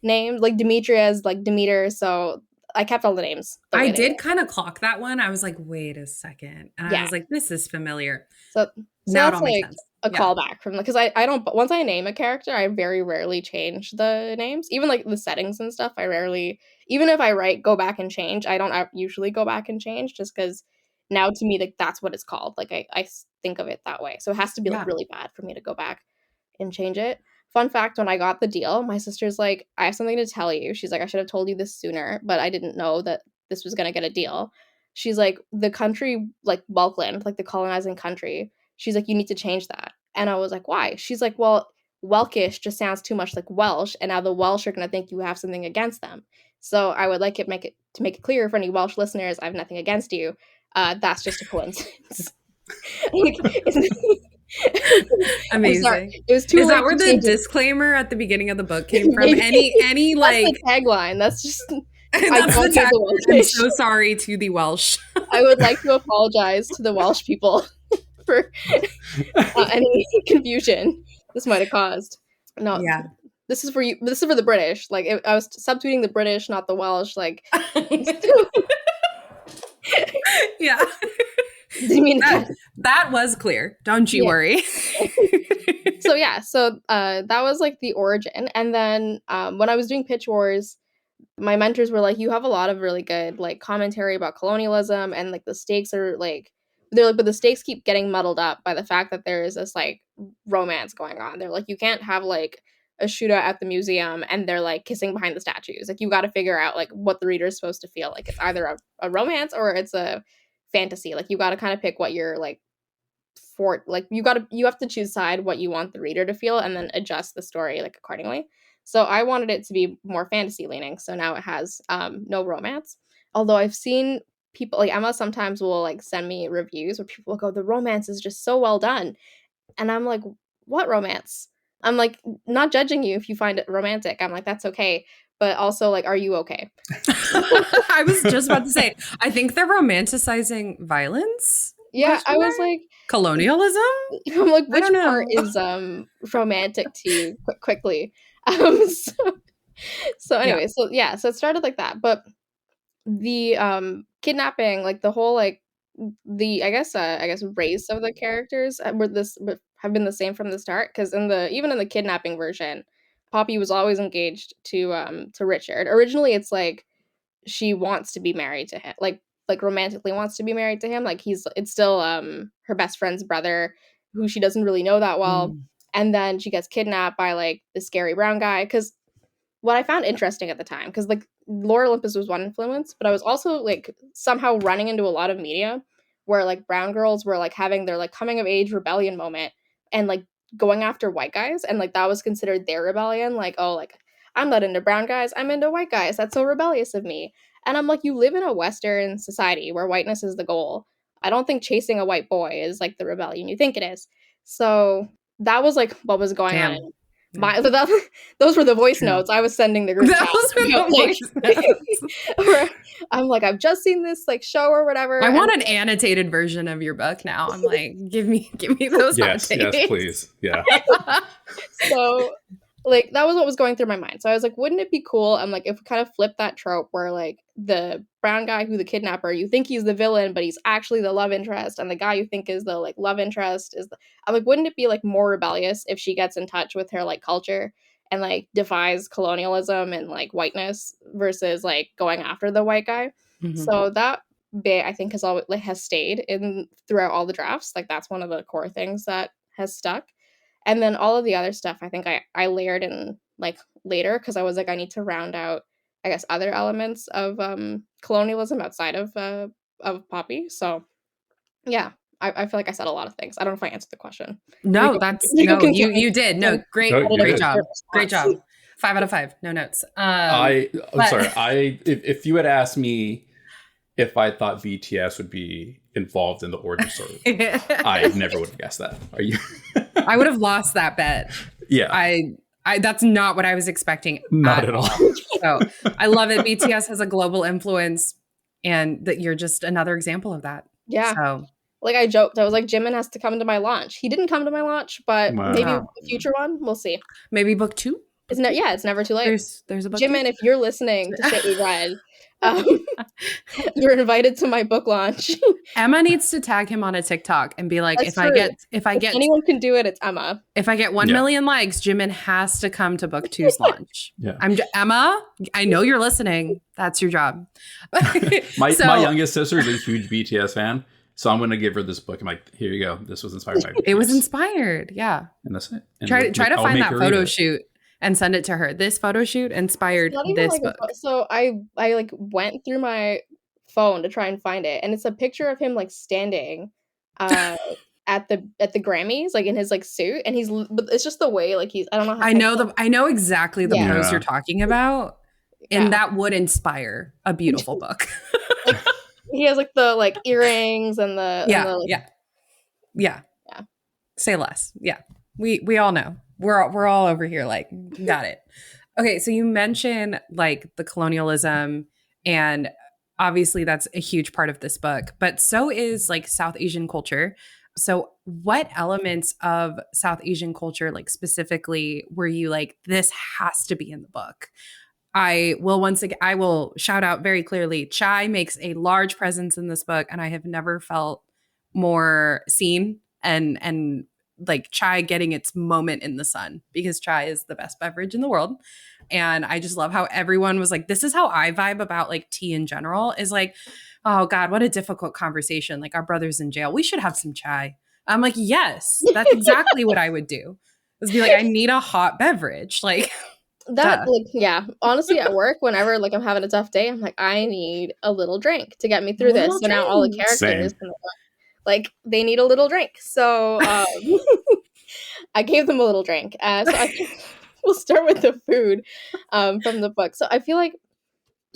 names. Like Demetria is like Demeter, so I kept all the names. I did kind of clock that one. I was like, wait a second. And I was like, this is familiar. So now that's like a callback from, because I don't, once I name a character, I very rarely change the names. Even like the settings and stuff, I rarely, even if I go back and change, I don't usually go back and change, just because now to me, like, that's what it's called. Like, I think of it that way. So it has to be like really bad for me to go back and change it. Fun fact, when I got the deal, my sister's like, I have something to tell you. She's like, I should have told you this sooner, but I didn't know that this was going to get a deal. She's like, the country, like Welkland, like the colonizing country, she's like, you need to change that. And I was like, why? She's like, well, Welkish just sounds too much like Welsh, and now the Welsh are going to think you have something against them. So I would like to make it clear for any Welsh listeners, I have nothing against you. That's just a coincidence. Like, amazing. It was too. Is that where the disclaimer at the beginning of the book came from? Any like that's the tagline? That's just. That's the tagline. I'm so sorry to the Welsh. I would like to apologize to the Welsh people for any confusion this might have caused. No, this is for you. This is for the British. Like, I was subtweeting the British, not the Welsh. Like, yeah. I mean, that was clear. Don't you worry. So that was like the origin. And then when I was doing Pitch Wars, my mentors were like, you have a lot of really good like commentary about colonialism, and like the stakes are like, they're like, but the stakes keep getting muddled up by the fact that there is this like romance going on. They're like, you can't have like a shootout at the museum and they're like kissing behind the statues. Like, you got to figure out like what the reader is supposed to feel. Like, it's either a romance or it's a fantasy. Like, you got to kind of pick what you're like for. Like, you have to choose side what you want the reader to feel, and then adjust the story like accordingly. So I wanted it to be more fantasy leaning. So now it has no romance. Although I've seen people like Emma sometimes will like send me reviews where people will go, the romance is just so well done. And I'm like, what romance? I'm like, not judging you if you find it romantic. I'm like, that's okay. But also, like, are you okay? I was just about to say, I think they're romanticizing violence. Yeah, I was like, colonialism? I'm like, which part is romantic to you quickly? So anyway, so it started like that. But the kidnapping, like the whole like the I guess race of the characters have been the same from the start, because even in the kidnapping version, Poppy was always engaged to Richard. Originally, it's like she wants to be married to him, like romantically wants to be married to him. Like, it's still her best friend's brother, who she doesn't really know that well. And then she gets kidnapped by like the scary brown guy. Because what I found interesting at the time, because like Lore Olympus was one influence, but I was also like somehow running into a lot of media where like brown girls were like having their like coming of age rebellion moment and like going after white guys, and like that was considered their rebellion. Like, oh, like, I'm not into brown guys, I'm into white guys. That's so rebellious of me. And I'm like, you live in a Western society where whiteness is the goal. I don't think chasing a white boy is like the rebellion you think it is. So that was like what was going on. Those were the voice notes I was sending the group chat. I'm like, I've just seen this like show or whatever. I want an annotated version of your book now. I'm like, give me those. Yes, please. Yeah. So like that was what was going through my mind. So I was like, wouldn't it be cool? I'm like, if we kind of flip that trope where like the brown guy who the kidnapper, you think he's the villain, but he's actually the love interest, and the guy you think is the like love interest is I'm like, wouldn't it be like more rebellious if she gets in touch with her like culture and like defies colonialism and like whiteness versus like going after the white guy? So that bit I think has stayed in throughout all the drafts. Like, that's one of the core things that has stuck. And then all of the other stuff, I think I layered in like later, because I was like, I need to round out, I guess, other elements of colonialism outside of Poppy. So yeah, I feel like I said a lot of things. I don't know if I answered the question. No, you did. No, great job. Great job. 5 out of 5. No notes. I'm sorry. If you had asked me if I thought BTS would be involved in the origin story. I never would have guessed that. Are you? I would have lost that bet. Yeah. I that's not what I was expecting. Not at all. So I love it. BTS has a global influence, and that you're just another example of that. Yeah. So Like I joked, I was like, Jimin has to come to my launch. He didn't come to my launch, but Wow. maybe a Oh. future one. We'll see. maybe book 2. It's never too late. There's a book. Jimin, if you're listening to Shit We Read, you're invited to my book launch. Emma needs to tag him on a TikTok and be like, That's if I true. get anyone can do it, it's Emma. if I get 1 Yeah. million likes, Jimin has to come to book 2's launch. Yeah. Emma, I know you're listening. That's your job. My So- youngest sister is a huge BTS fan, so I'm going to give her this book. I'm like, here you go. This was inspired by BTS. It was inspired. Yeah. And that's it. And Try to I'll find make that her read photo it. shoot and send it to her. This photo shoot inspired Not even this like book. so I like went through my phone to try and find it, and it's a picture of him like standing at the Grammys, like in his like suit, and but it's just the way like he's I don't know how I know exactly the Yeah. pose Yeah. you're talking about. Yeah. And that would inspire a beautiful book. he has like the like earrings and the Yeah, and the, like, yeah. Yeah. Say less. Yeah. We all know. We're all over here like got it. Okay, so you mentioned like the colonialism, and obviously that's a huge part of this book, but so is like South Asian culture. So what elements of South Asian culture like specifically were you like this has to be in the book? I will shout out very clearly, chai makes a large presence in this book, and I have never felt more seen and like chai getting its moment in the sun, because chai is the best beverage in the world. And I just love how everyone was like, this is how I vibe about like tea in general, is like, oh God, what a difficult conversation. Like, our brother's in jail. We should have some chai. I'm like, yes, that's exactly what I would do. Is be like, I need a hot beverage. Like, that duh. like yeah, honestly at work whenever like I'm having a tough day, I'm like, I need a little drink to get me through this. Little So now all the drink. characters like they need a little drink. So I gave them a little drink. We'll start with the food from the book. So I feel like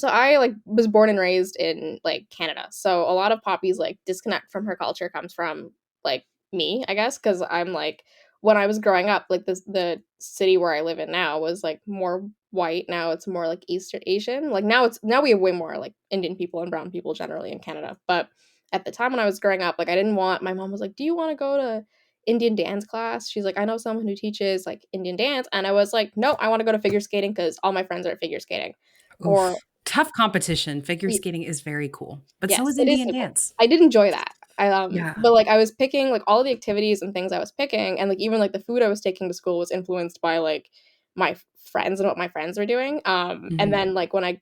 I like was born and raised in like Canada. So a lot of Poppy's like disconnect from her culture comes from like me, I guess, because I'm like when I was growing up, like the city where I live in now was like more white. Now it's more like East Asian. Like now we have way more like Indian people and brown people generally in Canada. But at the time when I was growing up, like I didn't want, my mom was like, do you want to go to Indian dance class? She's like, I know someone who teaches like Indian dance. And I was like, no, I want to go to figure skating because all my friends are at figure skating. Or tough competition. Figure skating is very cool, but yes, so is it Indian cool. dance. I did enjoy that. Yeah. But like I was picking like all the activities and things I was picking, and like even like the food I was taking to school was influenced by like my friends and what my friends were doing. And then like when I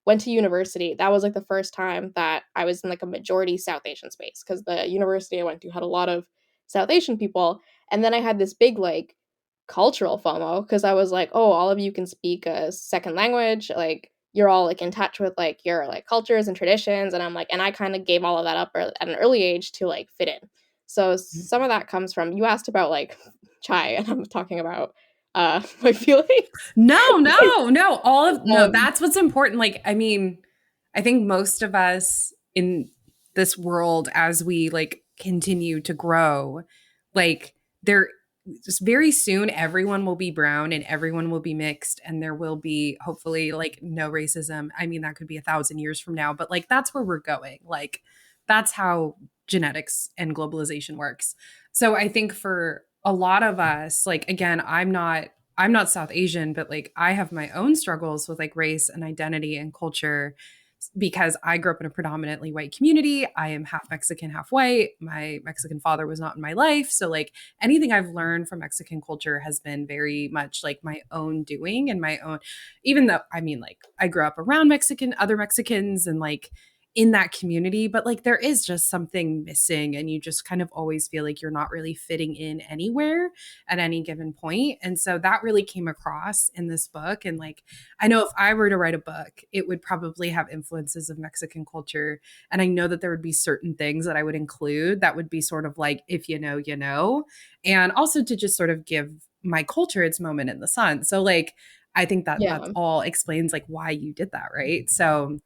went to university, that was like the first time that I was in like a majority South Asian space, because the university I went to had a lot of South Asian people. And then I had this big like cultural FOMO, because I was like, oh, all of you can speak a second language, like you're all like in touch with like your like cultures and traditions. And I'm like, and I kind of gave all of that up at an early age to like fit in. So some of that comes from, you asked about like chai, and I'm talking about my feelings. No, that's what's important. Like, I mean, I think most of us in this world, as we like continue to grow, like there just very soon everyone will be brown and everyone will be mixed, and there will be hopefully like no racism. I mean, that could be 1,000 years from now, but like that's where we're going. Like that's how genetics and globalization works. So I think for a lot of us, like again, I'm not South Asian, but like I have my own struggles with like race and identity and culture, because I grew up in a predominantly white community. I am half Mexican, half white. My Mexican father was not in my life. So like anything I've learned from Mexican culture has been very much like my own doing and my own, even though, I mean, like I grew up around other Mexicans and like in that community, but like there is just something missing, and you just kind of always feel like you're not really fitting in anywhere at any given point. And so that really came across in this book. And like, I know if I were to write a book, it would probably have influences of Mexican culture. And I know that there would be certain things that I would include that would be sort of like, if you know, you know, and also to just sort of give my culture its moment in the sun. So like, I think that that's all explains like why you did that. Right. So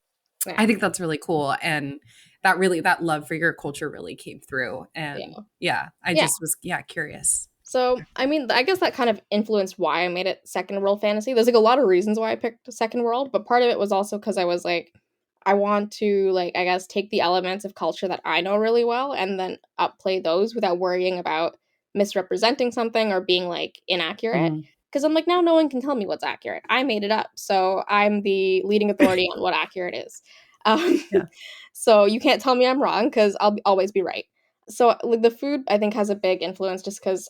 I Yeah. think that's really cool. And that love for your culture really came through. And Yeah. yeah, I Yeah. just was, curious. So, I mean, I guess that kind of influenced why I made it second world fantasy. There's like a lot of reasons why I picked second world, but part of it was also because I was like, I want to like, I guess, take the elements of culture that I know really well and then upplay those without worrying about misrepresenting something or being like inaccurate. Mhm. Because I'm like, now no one can tell me what's accurate. I made it up. So I'm the leading authority on what accurate is. Um, Yeah. so you can't tell me I'm wrong because always be right. So like the food I think has a big influence just because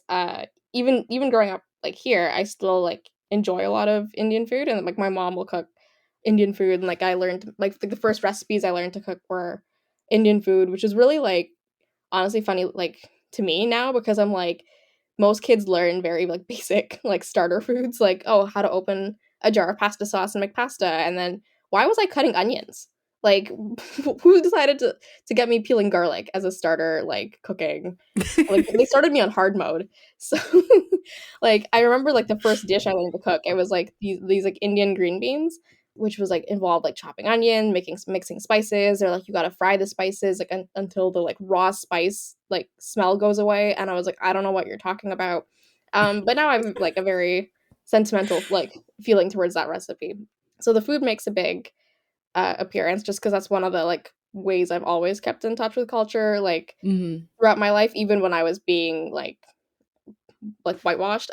even growing up like here I still like enjoy a lot of Indian food and like my mom will cook Indian food and like I learned like the first recipes I learned to cook were Indian food, which is really like honestly funny like to me now because I'm like most kids learn very like basic like starter foods like oh how to open a jar of pasta sauce and make pasta and then why was I cutting onions like who decided to get me peeling garlic as a starter like cooking like they started me on hard mode so like I remember like the first dish I learned to cook it was like these like Indian green beans which was like involved like chopping onion making mixing spices or like you got to fry the spices like until the like raw spice like smell goes away and I was like I don't know what you're talking about but now I have like a very sentimental like feeling towards that recipe so the food makes a big appearance just because that's one of the like ways I've always kept in touch with culture like Mhm. throughout my life even when I was being like whitewashed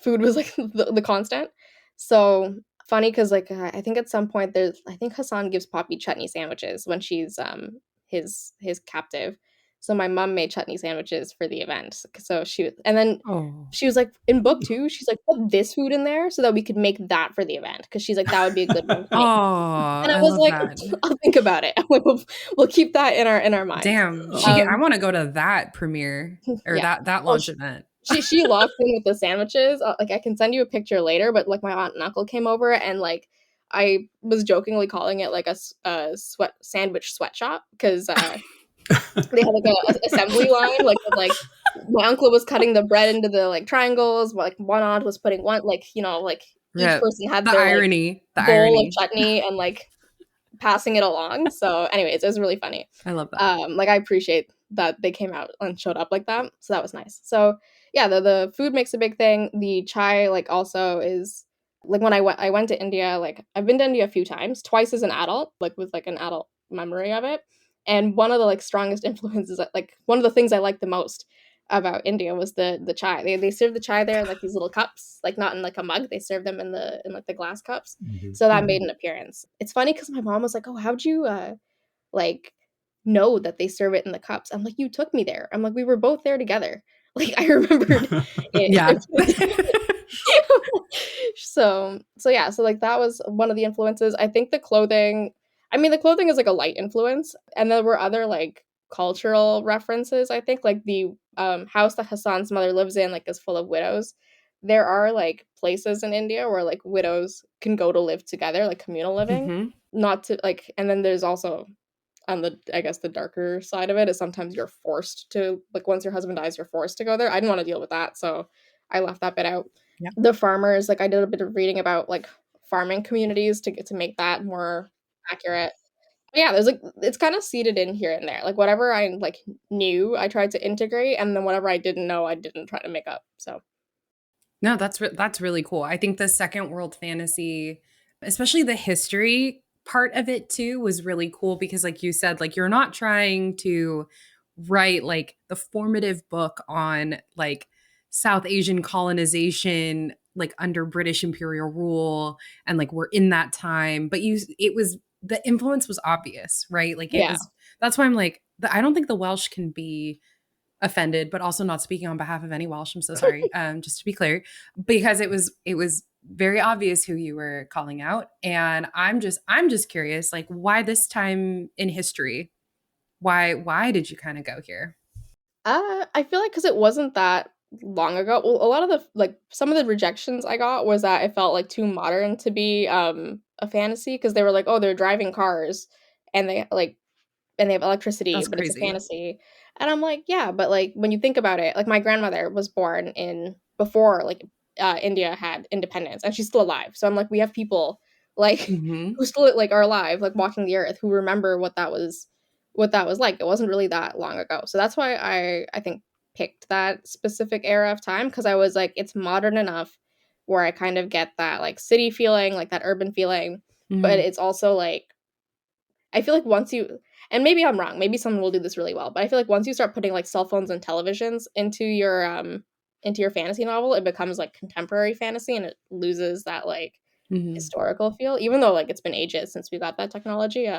food was like the constant so funny because like I think at some point there's I think Hassan gives Poppy chutney sandwiches when she's his captive so my mom made chutney sandwiches for the event so and then Oh. she was like in book two she's like put this food in there so that we could make that for the event because she's like that would be a good one to Oh, make and I I was love like that. I'll think about it we'll keep that in our minds Damn. I um want to go to that premiere or yeah that well launch event. she locked in with the sandwiches. Like I can send you a picture later, but like my aunt and uncle came over and like I was jokingly calling it like a sweat sandwich sweatshop because they had like a assembly line like with like my uncle was cutting the bread into the like triangles, like one aunt was putting one like like each Rip. person had The their like irony. The bowl of irony. chutney and like passing it along. So, anyways, it was really funny. I love that. Like I appreciate that they came out and showed up like that. So that was nice. So yeah, the food makes a big thing. The chai like also is like when I went to India, like I've been to India a few times, twice as an adult, like with like an adult memory of it. And one of the like strongest influences like one of the things I liked the most about India was the chai. They serve the chai there in like these little cups, like not in like a mug. They serve them in like the glass cups. Mhm. So that made an appearance. It's funny because my mom was like, "Oh, how'd you like know that they serve it in the cups?" I'm like, "You took me there." I'm like, "We were both there together." Like I remembered Yeah. it. So yeah, so like that was one of the influences. I think the clothing. I mean, the clothing is like a light influence, and there were other like cultural references. I think like the house that Hassan's mother lives in like is full of widows. There are like places in India where like widows can go to live together, like communal living, Mhm. not to like. And then there's also on the I guess the darker side of it is sometimes you're forced to like once your husband dies, you're forced to go there. I didn't want to deal with that, so I left that bit out. Yeah. The farmers, like I did a bit of reading about like farming communities to get to make that more accurate. But yeah, there's like it's kind of seeded in here and there. Like whatever I like knew, I tried to integrate, and then whatever I didn't know, I didn't try to make up. So No, that's really cool. I think the second world fantasy, especially the history part of it too, was really cool because like you said, like you're not trying to write like the formative book on like South Asian colonization like under British imperial rule and like we're in that time, but it was the influence was obvious, right? Like it yeah, was that's why I'm like I don't think the Welsh can be offended, but also not speaking on behalf of any Welsh. I'm so sorry. Just to be clear, because it was very obvious who you were calling out, and I'm just curious, like why this time in history? Why did you kind of go here? I feel like because it wasn't that long ago. Well, a lot of the like some of the rejections I got was that it felt like too modern to be a fantasy because they were like, oh, they're driving cars and they have electricity, That's but it's a crazy. fantasy. And I'm like, yeah, but like when you think about it, like my grandmother was born in before like India had independence, and she's still alive. So I'm like, we have people like Mm-hmm. who still like are alive, like walking the earth, who remember what that was like. It wasn't really that long ago. So that's why I think picked that specific era of time, because I was like, it's modern enough where I kind of get that like city feeling, like that urban feeling, but Mm-hmm. it's also like I feel like once you, and maybe I'm wrong, maybe someone will do this really well, but I feel like once you start putting like cell phones and televisions into your fantasy novel, it becomes like contemporary fantasy and it loses that like Mm-hmm. historical feel, even though like it's been ages since we got that technology.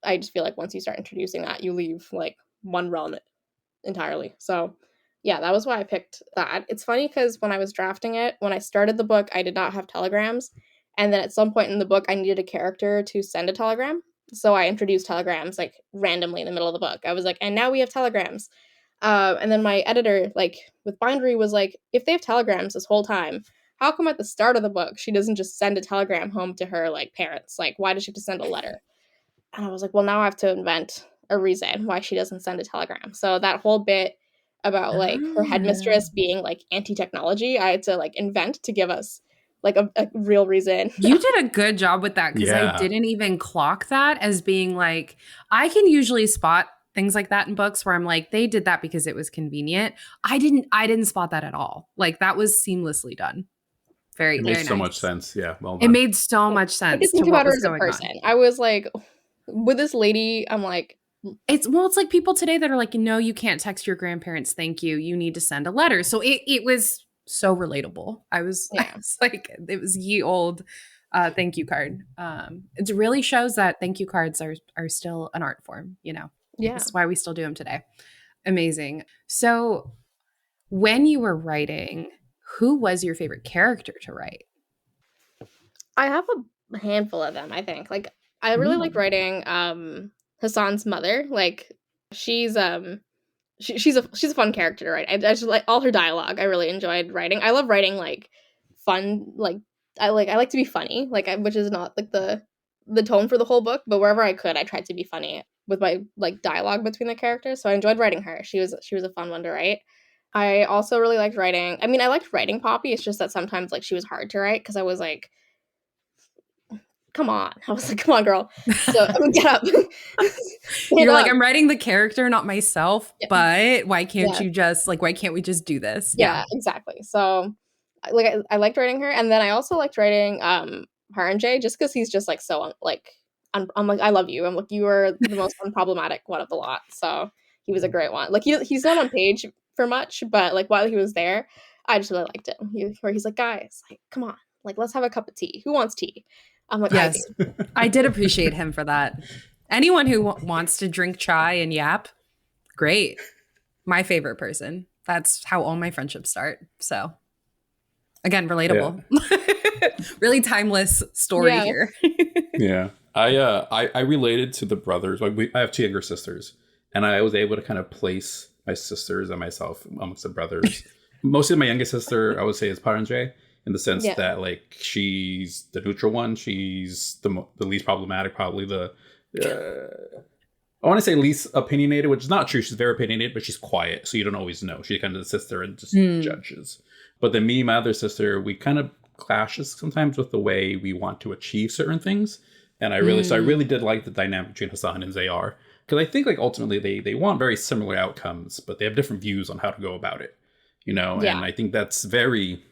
I just feel like once you start introducing that, you leave like one realm entirely. So, yeah, that was why I picked that. It's funny because when I was drafting it, when I started the book, I did not have telegrams. And then at some point in the book, I needed a character to send a telegram. So I introduced telegrams like randomly in the middle of the book. I was like, and now we have telegrams. And then my editor, like with Bindery, was like, if they have telegrams this whole time, how come at the start of the book she doesn't just send a telegram home to her like parents? Like, why does she have to send a letter? And I was like, well, now I have to invent a reason why she doesn't send a telegram. So that whole bit about like her Ah. headmistress being like anti-technology, I had to like invent to give us like a real reason. You did a good job with that because I Yeah. didn't even clock that as being like, I can usually spot things like that in books where I'm like, they did that because it was convenient. I didn't spot that at all. Like that was seamlessly done. Very, It very makes so much nice. sense. Yeah, well It done. made so much I could sense to think what about her was as a going person. on. I was like, with this lady, I'm like, It's like people today that are like, no, you can't text your grandparents, thank you. You need to send a letter. So it was so relatable. I yeah, was like, it was ye old thank you card. It really shows that thank you cards are still an art form, you know. yeah. That's why we still do them today. Amazing. So when you were writing, who was your favorite character to write? I have a handful of them, I think. Like I really like Mm. writing Hassan's mother. Like she's she's a fun character to write. I just like all her dialogue. I really enjoyed writing. I love writing like fun like I like to be funny, like which is not like the tone for the whole book, but wherever I could, I tried to be funny with my like dialogue between the characters. So I enjoyed writing her. She was a fun one to write. I also really liked writing. I mean, I liked writing Poppy. It's just that sometimes like she was hard to write because I was like, come on. I was like, come on, girl. So I mean, get up, stand You're like, up. I'm writing the character, not myself, Yeah, but why can't yeah. you just like why can't we just do this? Yeah. Yeah, exactly. So, I liked writing her, and then I also liked writing, her and Jay just because he's just, like, so, like, I'm like, "I love you." I'm like, "You are the most unproblematic one of the lot." So, he was a great one. Like, he's not on page for much, but, like, while he was there, I just really liked him. He's like, "Guys, like, come on. Like, let's have a cup of tea. Who wants tea?" I'm like, "I do." Yes. I did appreciate him for that. Anyone who wants to drink chai and yap, great. My favorite person. That's how all my friendships start. So, again, Yeah. relatable. Really timeless story Yeah. here. Yeah. I related to the brothers. Like I have two younger sisters, and I was able to kind of place my sisters and myself amongst the brothers. Mostly my youngest sister, I would say, is Paranjay in the sense Yeah. that like she's the neutral one. She's the least problematic, probably the I want to say least opinionated, which is not true. She's very opinionated, but she's quiet, so you don't always know. She kind of sits there and just Hmm. judges. But then me and my other sister, we kind of clashes sometimes with the way we want to achieve certain things. And I Hmm. really did like the dynamic between Hassan and Zayar, because I think like ultimately they want very similar outcomes, but they have different views on how to go about it. You know, Yeah. and I think that's very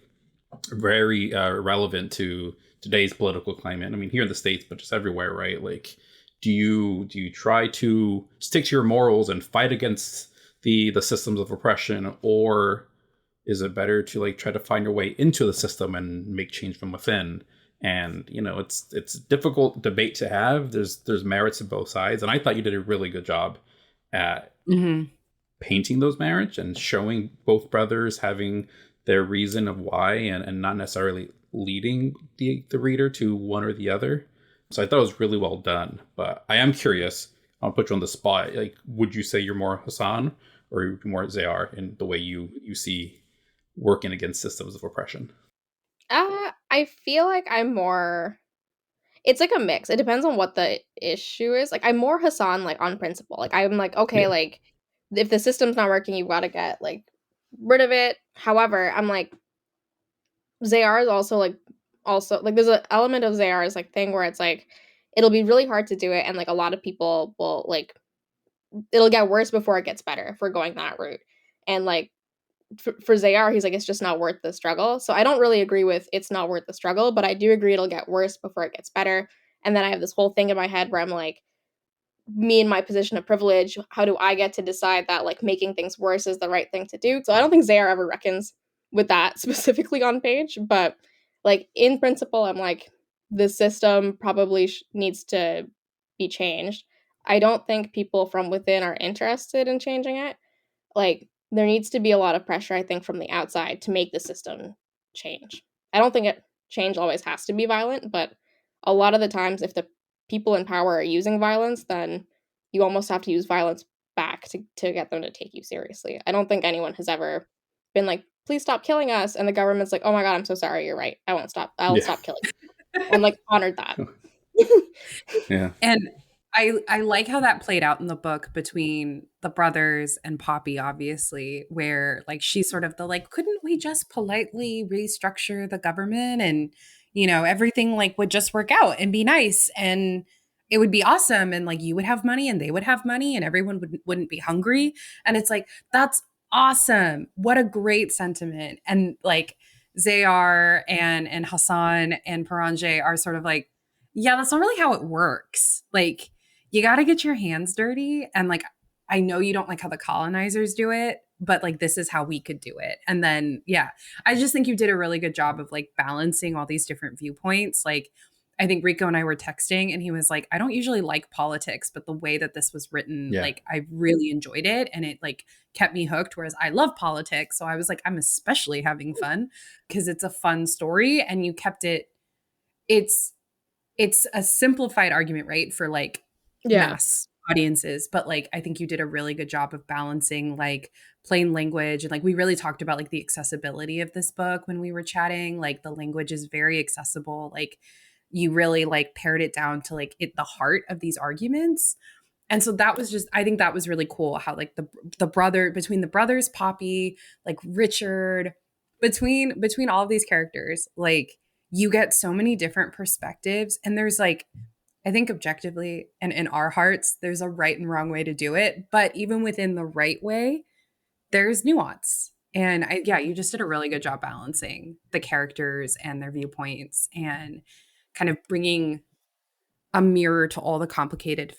relevant to today's political climate. I mean, here in the States, but just everywhere, right? Like, do you try to stick to your morals and fight against the systems of oppression, or is it better to like try to find your way into the system and make change from within? And you know, it's a difficult debate to have. There's merits to both sides, and I thought you did a really good job at Hmm. painting those marriage and showing both brothers having their reason of why, and not necessarily leading the reader to one or the other. So I thought it was really well done. But I am curious, I'll put you on the spot. Like, would you say you're more Hassan or you're more Zayar in the way you see working against systems of oppression? I feel like I'm more, it's like a mix. It depends on what the issue is. Like I'm more Hassan like on principle. Like I'm like, okay, Yeah. like if the system's not working, you've got to get like rid of it. However, I'm like Zayar is also like also like there's an element of Zayar's like thing where it's like it'll be really hard to do it, and like a lot of people will like it'll get worse before it gets better if we're going that route. And like for Zayar, he's like it's just not worth the struggle. So I don't really agree with it's not worth the struggle, but I do agree it'll get worse before it gets better. And then I have this whole thing in my head where I'm like, me in my position of privilege, how do I get to decide that like making things worse is the right thing to do? So I don't think Zayar ever reckons with that specifically on page, but like in principle, I'm like the system probably needs to be changed. I don't think people from within are interested in changing it. Like there needs to be a lot of pressure, I think, from the outside to make the system change. I don't think change always has to be violent, but a lot of the times if the people in power are using violence, then you almost have to use violence back to get them to take you seriously. I don't think anyone has ever been like, please stop killing us. And the government's like, oh my God, I'm so sorry. You're right. I won't stop. I'll stop killing you. I'm like honored that. Yeah. And I like how that played out in the book between the brothers and Poppy, obviously, where like she's sort of the like, couldn't we just politely restructure the government and, you know, everything like would just work out and be nice and it would be awesome. And like you would have money and they would have money and everyone wouldn't be hungry. And it's like, that's awesome. What a great sentiment. And like Zayar and Hassan and Paranje are sort of like, yeah, that's not really how it works. Like, you got to get your hands dirty. And like, I know you don't like how the colonizers do it, but like, this is how we could do it. And then, yeah, I just think you did a really good job of like balancing all these different viewpoints. Like, I think Rico and I were texting and he was like, I don't usually like politics, but the way that this was written, like, I really enjoyed it. And it like kept me hooked. Whereas I love politics. So I was like, I'm especially having fun because it's a fun story and you kept it. It's a simplified argument, right? For like, mass audiences, but like I think you did a really good job of balancing like plain language and like we really talked about like the accessibility of this book when we were chatting. Like the language is very accessible. Like you really like pared it down to like the heart of these arguments. And so that was just I think that was really cool how like the brother between the brothers Poppy, like Richard, between all of these characters, like you get so many different perspectives and there's like I think objectively and in our hearts, there's a right and wrong way to do it. But even within the right way, there's nuance. And you just did a really good job balancing the characters and their viewpoints and kind of bringing a mirror to all the complicated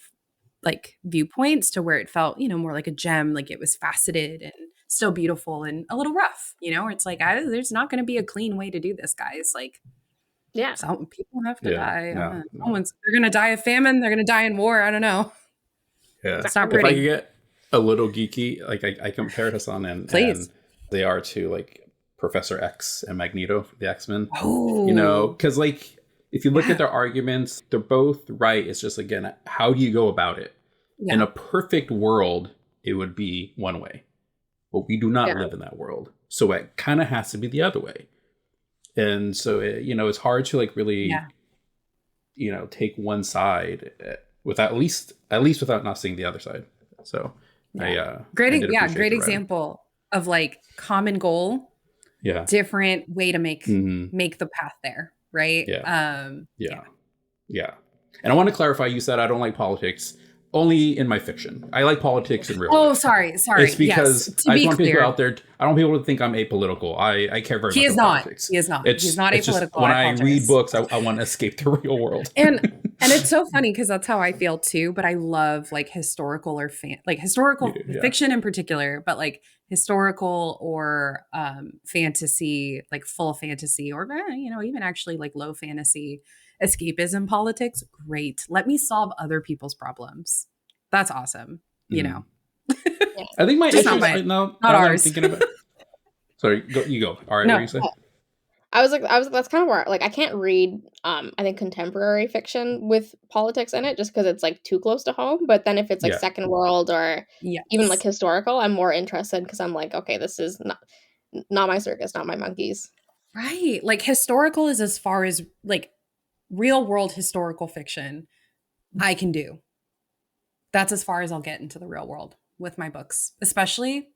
like viewpoints to where it felt, you know, more like a gem, like it was faceted and still beautiful and a little rough, you know, where it's like, there's not going to be a clean way to do this, guys. Like, some people have to die. They're going to die of famine. They're going to die in war. I don't know. Yeah. It's not pretty. If I could get a little geeky, like I compared Hassan and they are to like Professor X and Magneto, the X-Men. Oh. You know, because like if you look at their arguments, they're both right. It's just, again, how do you go about it? Yeah. In a perfect world, it would be one way. But we do not live in that world. So it kind of has to be the other way. And so, it's hard to like really, take one side without at least without not seeing the other side. So great example of like common goal, different way to make the path there, right? And I want to clarify, you said I don't like politics. Only in my fiction. I like politics in real life. Oh, sorry. It's because I don't want people out there. I don't want people to think I'm apolitical. I care very much about politics. He is not. He's not apolitical. Just, when I read books, I want to escape the real world. And it's so funny because that's how I feel too. But I love like historical or historical fiction in particular, but like historical or fantasy, like full fantasy, or even actually like low fantasy. Escapism politics, great. Let me solve other people's problems. That's awesome. You know. I think my issue is not ours. Sorry, you go. All right, what do you say? I was like, that's kind of where like I can't read I think contemporary fiction with politics in it just because it's like too close to home. But then if it's like Second World or even like historical, I'm more interested because I'm like, okay, this is not my circus, not my monkeys. Right. Like historical is as far as like real world historical fiction I can do. That's as far as I'll get into the real world with my books, especially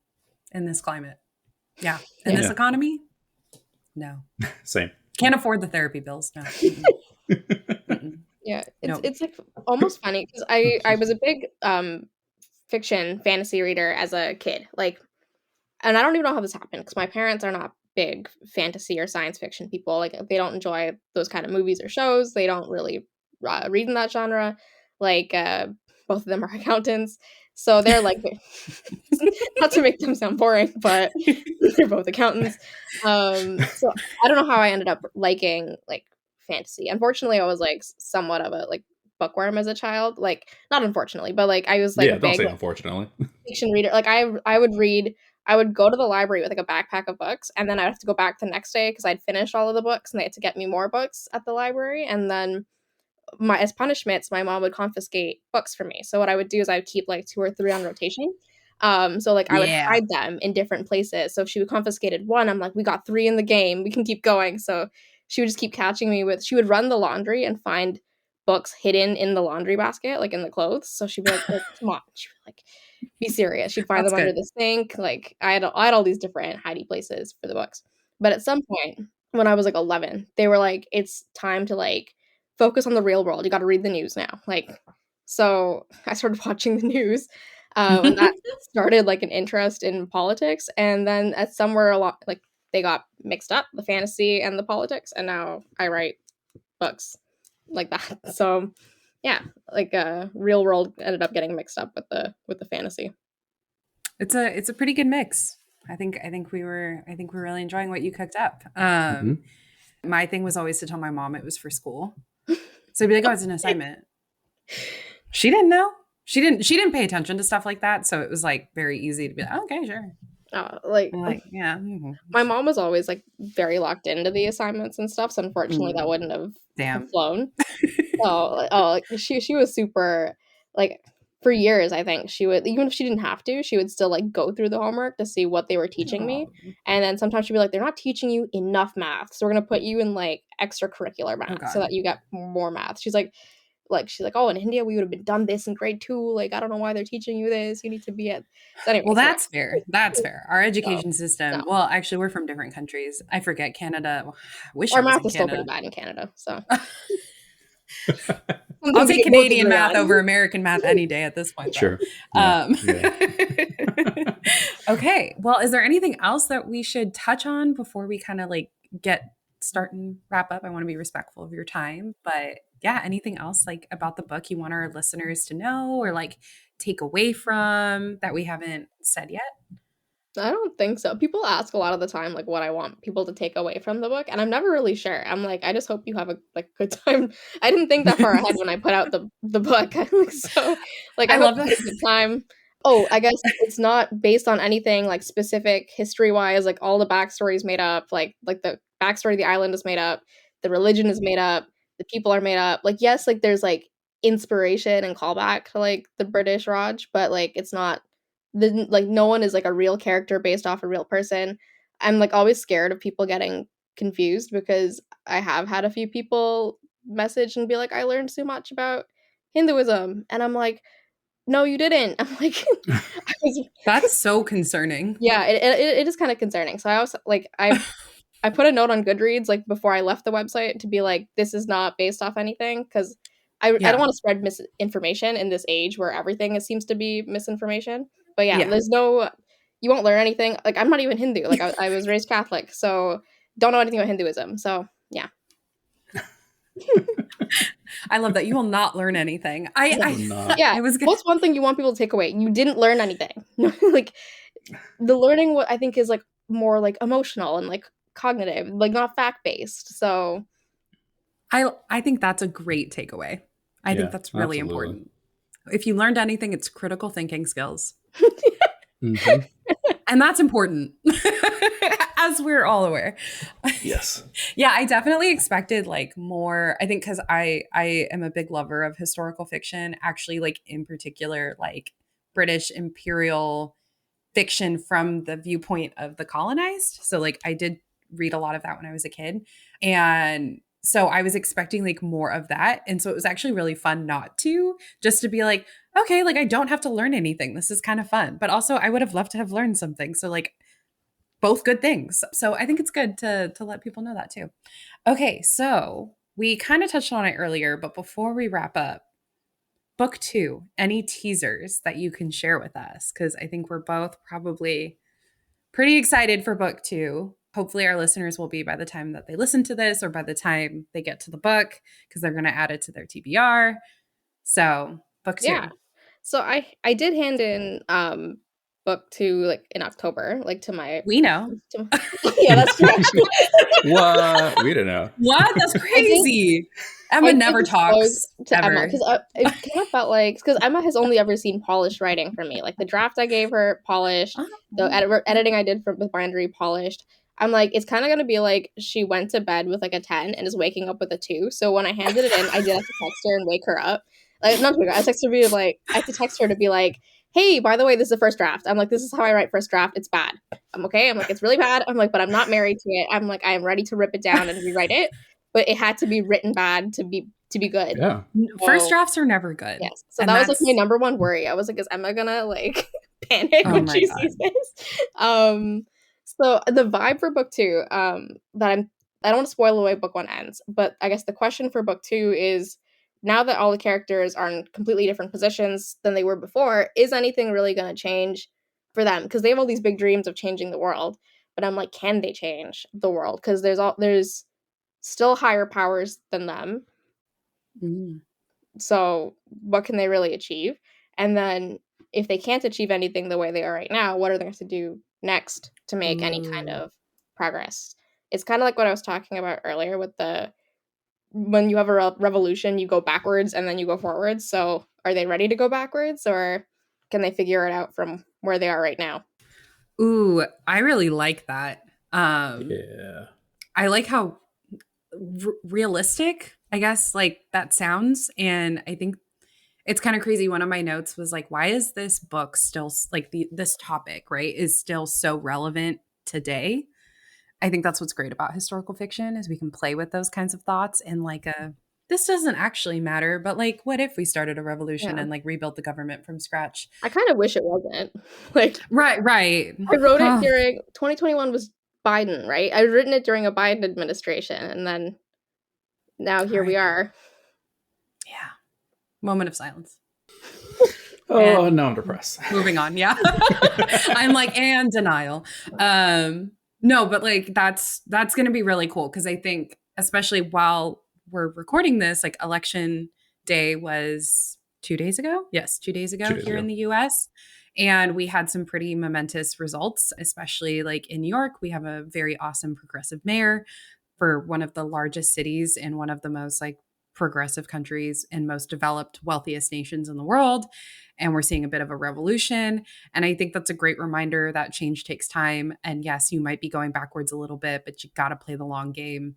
in this climate. In this economy. No. Same. Can't afford the therapy bills. No. Yeah, Nope. it's like almost funny because I was a big fiction fantasy reader as a kid. Like, and I don't even know how this happened because my parents are not big fantasy or science fiction people. Like, they don't enjoy those kind of movies or shows. They don't really read in that genre. Like, both of them are accountants, so they're like, not to make them sound boring, but they're both accountants. So I don't know how I ended up liking like fantasy. Unfortunately, I was like somewhat of a like bookworm as a child. Like, not unfortunately, but like I was like a Yeah, don't big say like, unfortunately. fiction reader. Like I would read. I would go to the library with like a backpack of books, and then I'd have to go back the next day because I'd finished all of the books, and they had to get me more books at the library. And then my as punishments, my mom would confiscate books for me. So what I would do is I would keep like 2 or 3 on rotation. So like I would Yeah. hide them in different places. So if she would confiscated one, I'm like, we got 3 in the game. We can keep going. So she would just keep catching me with. She would run the laundry and find books hidden in the laundry basket, like in the clothes. So she'd be like come on. She'd be like, be serious. She'd find That's them under good. the sink. Like I had all these different hidey places for the books. But at some point when I was like 11, they were like, it's time to like focus on the real world. You got to read the news now. Like, so I started watching the news, and that started like an interest in politics. And then at somewhere a lot, like they got mixed up, the fantasy and the politics, and now I write books like that. So yeah, like real world ended up getting mixed up with the fantasy. It's a pretty good mix. I think we're really enjoying what you cooked up. My thing was always to tell my mom it was for school. So I'd be like, oh, it's an assignment. She didn't know. She didn't pay attention to stuff like that. So it was like very easy to be like, oh, okay, sure. Like I'm like, yeah. my mom was always like very locked into the assignments and stuff. So unfortunately, that wouldn't have Damn. flown. Like, she was super like for years. I think she would, even if she didn't have to, she would still like go through the homework to see what they were teaching me. And then sometimes she'd be like, "They're not teaching you enough math, so we're gonna put you in like extracurricular math so God. that you get more math." She's like, "Oh, in India we would have been done this in grade 2. Like, I don't know why they're teaching you this. You need to be at." So anyway, Well, so that's fair. That's fair. Our education system. no. Well, actually, we're from different countries. I forget Canada. I wish Our I was math in is still pretty Canada. bad in Canada, so I'll something we take can both Canadian agree math on. over American math any day at this point. Though. Sure. Yeah. Okay. Well, is there anything else that we should touch on before we kind of like start and wrap up? I want to be respectful of your time, but yeah, anything else like about the book you want our listeners to know or like take away from that we haven't said yet? I don't think so. People ask a lot of the time, like, what I want people to take away from the book, and I'm never really sure. I'm like, I just hope you have a like good time. I didn't think that far ahead when I put out the book. So, like, I I hope love you that. had a good time. Oh, I guess it's not based on anything like specific history wise. Like all the backstory is made up. Like the backstory of the island is made up. The religion is made up. The people are made up. Like yes, like there's like inspiration and callback to like the British Raj, but like it's not like no one is like a real character based off a real person. I'm like always scared of people getting confused because I have had a few people message and be like, I learned so much about Hinduism. And I'm like, no, you didn't. I'm like, I was, That's so concerning. yeah, it is kind of concerning. So I also like, I put a note on Goodreads like before I left the website to be like, this is not based off anything because I don't want to spread misinformation in this age where everything seems to be misinformation. But yeah, there's no, you won't learn anything. Like I'm not even Hindu. Like I was raised Catholic, so don't know anything about Hinduism. So yeah. I love that you will not learn anything. Yeah. It was good. What's one thing you want people to take away? You didn't learn anything. Like the learning, what I think is like more like emotional and like cognitive, like not fact based. So I think that's a great takeaway. I think that's really important. If you learned anything, it's critical thinking skills. And that's important, as we're all aware. Yes. Yeah, I definitely expected like more, I think because I am a big lover of historical fiction, actually like in particular, like British imperial fiction from the viewpoint of the colonized. So like I did read a lot of that when I was a kid. And so I was expecting like more of that. And so it was actually really fun not to, just to be like, okay, like I don't have to learn anything. This is kind of fun. But also I would have loved to have learned something. So like both good things. So I think it's good to let people know that too. Okay, so we kind of touched on it earlier, but before we wrap up, book 2, any teasers that you can share with us? Because I think we're both probably pretty excited for book 2. Hopefully our listeners will be by the time that they listen to this or by the time they get to the book, because they're going to add it to their TBR. So book 2. Yeah. So I did hand in book 2 like in October, like to my We know. yeah, that's correct. What? We don't know. What? That's crazy. Emma never talks to ever. Emma because it kind of felt like, because Emma has only ever seen polished writing from me, like the draft I gave her polished, the editing I did with Bindery polished. I'm like, it's kind of going to be like she went to bed with like a 10 and is waking up with a 2. So when I handed it in, I did have to text her and wake her up. Like, not to wake her, I had to text her to be like, hey, by the way, this is the first draft. I'm like, this is how I write first draft. It's bad. I'm okay. I'm like, it's really bad. I'm like, but I'm not married to it. I'm like, I am ready to rip it down and rewrite it. But it had to be written bad to be good. Yeah. First drafts are never good. Yes. So that was like my number one worry. I was like, is Emma gonna like panic when she sees this? So the vibe for book 2, I don't want to spoil the way book 1 ends, but I guess the question for book 2 is, now that all the characters are in completely different positions than they were before, is anything really going to change for them? Because they have all these big dreams of changing the world, but I'm like, can they change the world? Because there's still higher powers than them. So what can they really achieve? And then if they can't achieve anything the way they are right now, what are they going to do next to make any kind of progress? It's kind of like what I was talking about earlier with when you have a revolution, you go backwards and then you go forwards. So are they ready to go backwards, or can they figure it out from where they are right now? Ooh, I really like that. Yeah. I like how realistic, I guess, like that sounds. And I think it's kind of crazy. One of my notes was like, why is this book still like this topic, right, is still so relevant today? I think that's what's great about historical fiction, is we can play with those kinds of thoughts and like this doesn't actually matter, but like, what if we started a revolution and like rebuilt the government from scratch? I kind of wish it wasn't. Like, right. I wrote it during 2021 was Biden, right? I'd written it during a Biden administration, and then now here we are. Yeah. Moment of silence. Oh, no, I'm depressed. Moving on. Yeah. I'm like, and denial. No, but like that's going to be really cool, because I think, especially while we're recording this, like election day was 2 days ago. Yes, 2 days ago here in the US. And we had some pretty momentous results, especially like in New York. We have a very awesome progressive mayor for one of the largest cities in one of the most like progressive countries and most developed, wealthiest nations in the world. And we're seeing a bit of a revolution. And I think that's a great reminder that change takes time. And yes, you might be going backwards a little bit, but you got to play the long game.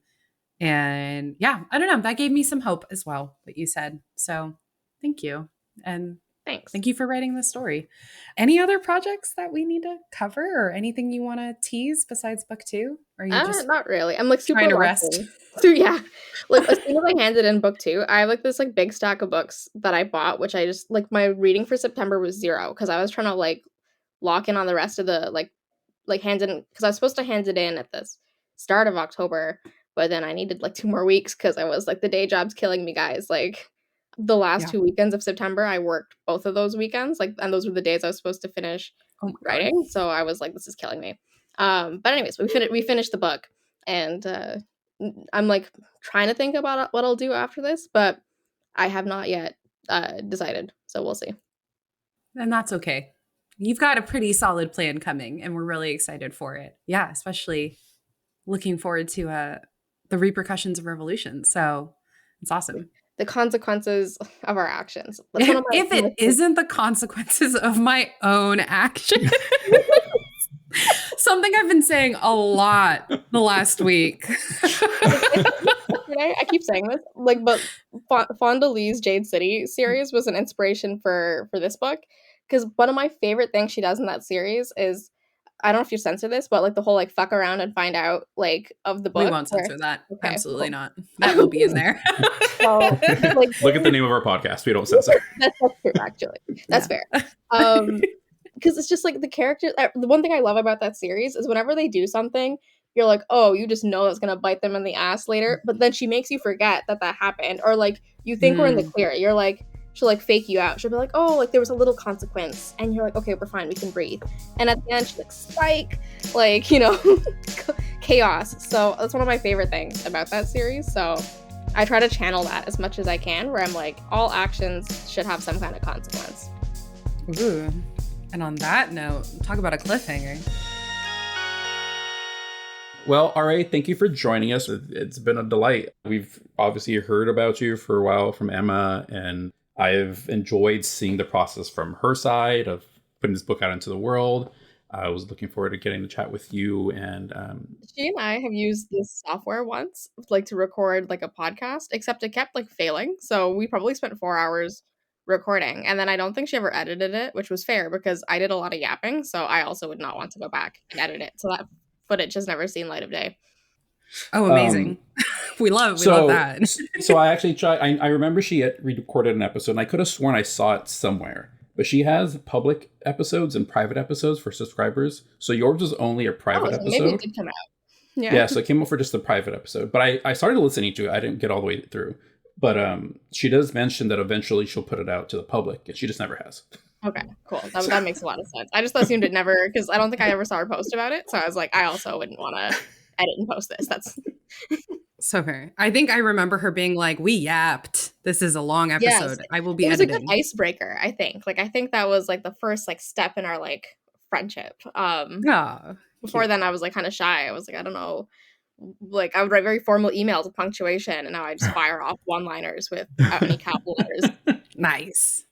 And yeah, I don't know. That gave me some hope as well, what you said. So thank you. And thanks. Thank you for writing this story. Any other projects that we need to cover, or anything you want to tease besides book 2? Or are you just not really? I'm like super trying to rest. So yeah, like as soon as I handed in book 2, I have like this like big stack of books that I bought, which I just like, my reading for September was 0 because I was trying to like lock in on the rest of the like hand in, because I was supposed to hand it in at the start of October, but then I needed like 2 more weeks because I was like, the day job's killing me, guys. Like the last 2 weekends of September, I worked both of those weekends, like, and those were the days I was supposed to finish writing. So I was like, this is killing me. But anyways, we finished the book, and I'm like trying to think about what I'll do after this, but I have not yet decided. So we'll see. And that's okay. You've got a pretty solid plan coming, and we're really excited for it. Yeah, especially looking forward to the repercussions of revolution. So it's awesome. The consequences of our actions. If it isn't the consequences of my own actions. Something I've been saying a lot the last week. I keep saying this, like, but Fonda Lee's Jade City series was an inspiration for this book, because one of my favorite things she does in that series is, I don't know if you censor this, but like the whole like fuck around and find out like of the book. We won't censor that. Okay, absolutely not. That will be in there. So, like, look at the name of our podcast. We don't censor. That's true, actually. That's fair. because it's just like the character. The one thing I love about that series is whenever they do something, you're like, oh, you just know that's gonna bite them in the ass later. But then she makes you forget that happened, or like you think we're in the clear. You're like, she'll like fake you out. She'll be like, oh, like there was a little consequence, and you're like, okay, we're fine, we can breathe. And at the end, she's like, spike, like, you know, chaos. So that's one of my favorite things about that series. So I try to channel that as much as I can, where I'm like, all actions should have some kind of consequence. Ooh. And on that note, talk about a cliffhanger. Well, RA, thank you for joining us. It's been a delight. We've obviously heard about you for a while from Emma, and I've enjoyed seeing the process from her side of putting this book out into the world. I was looking forward to getting to chat with you. And she and I have used this software once, like to record like a podcast, except it kept like failing. So we probably spent 4 hours recording, and then I don't think she ever edited it, which was fair because I did a lot of yapping. So I also would not want to go back and edit it. So that footage has never seen light of day. Oh, amazing. We love that. So I actually tried. I remember she had recorded an episode, and I could have sworn I saw it somewhere. But she has public episodes and private episodes for subscribers. So yours was only a private episode. Maybe it did come out. Yeah, so it came out for just the private episode. But I started listening to it. I didn't get all the way through. But she does mention that eventually she'll put it out to the public, and she just never has. Okay, cool. That makes a lot of sense. I just assumed it never, because I don't think I ever saw her post about it. So I was like, I also wouldn't want to edit and post this. That's so fair. I think I remember her being like, we yapped. This is a long episode. Yes, I will be editing. It was a good icebreaker, I think. Like, I think that was like the first like step in our like friendship. Before then I was like kind of shy. I was like, I don't know. Like I would write very formal emails with punctuation, and now I just fire off one-liners without any capital letters. Nice.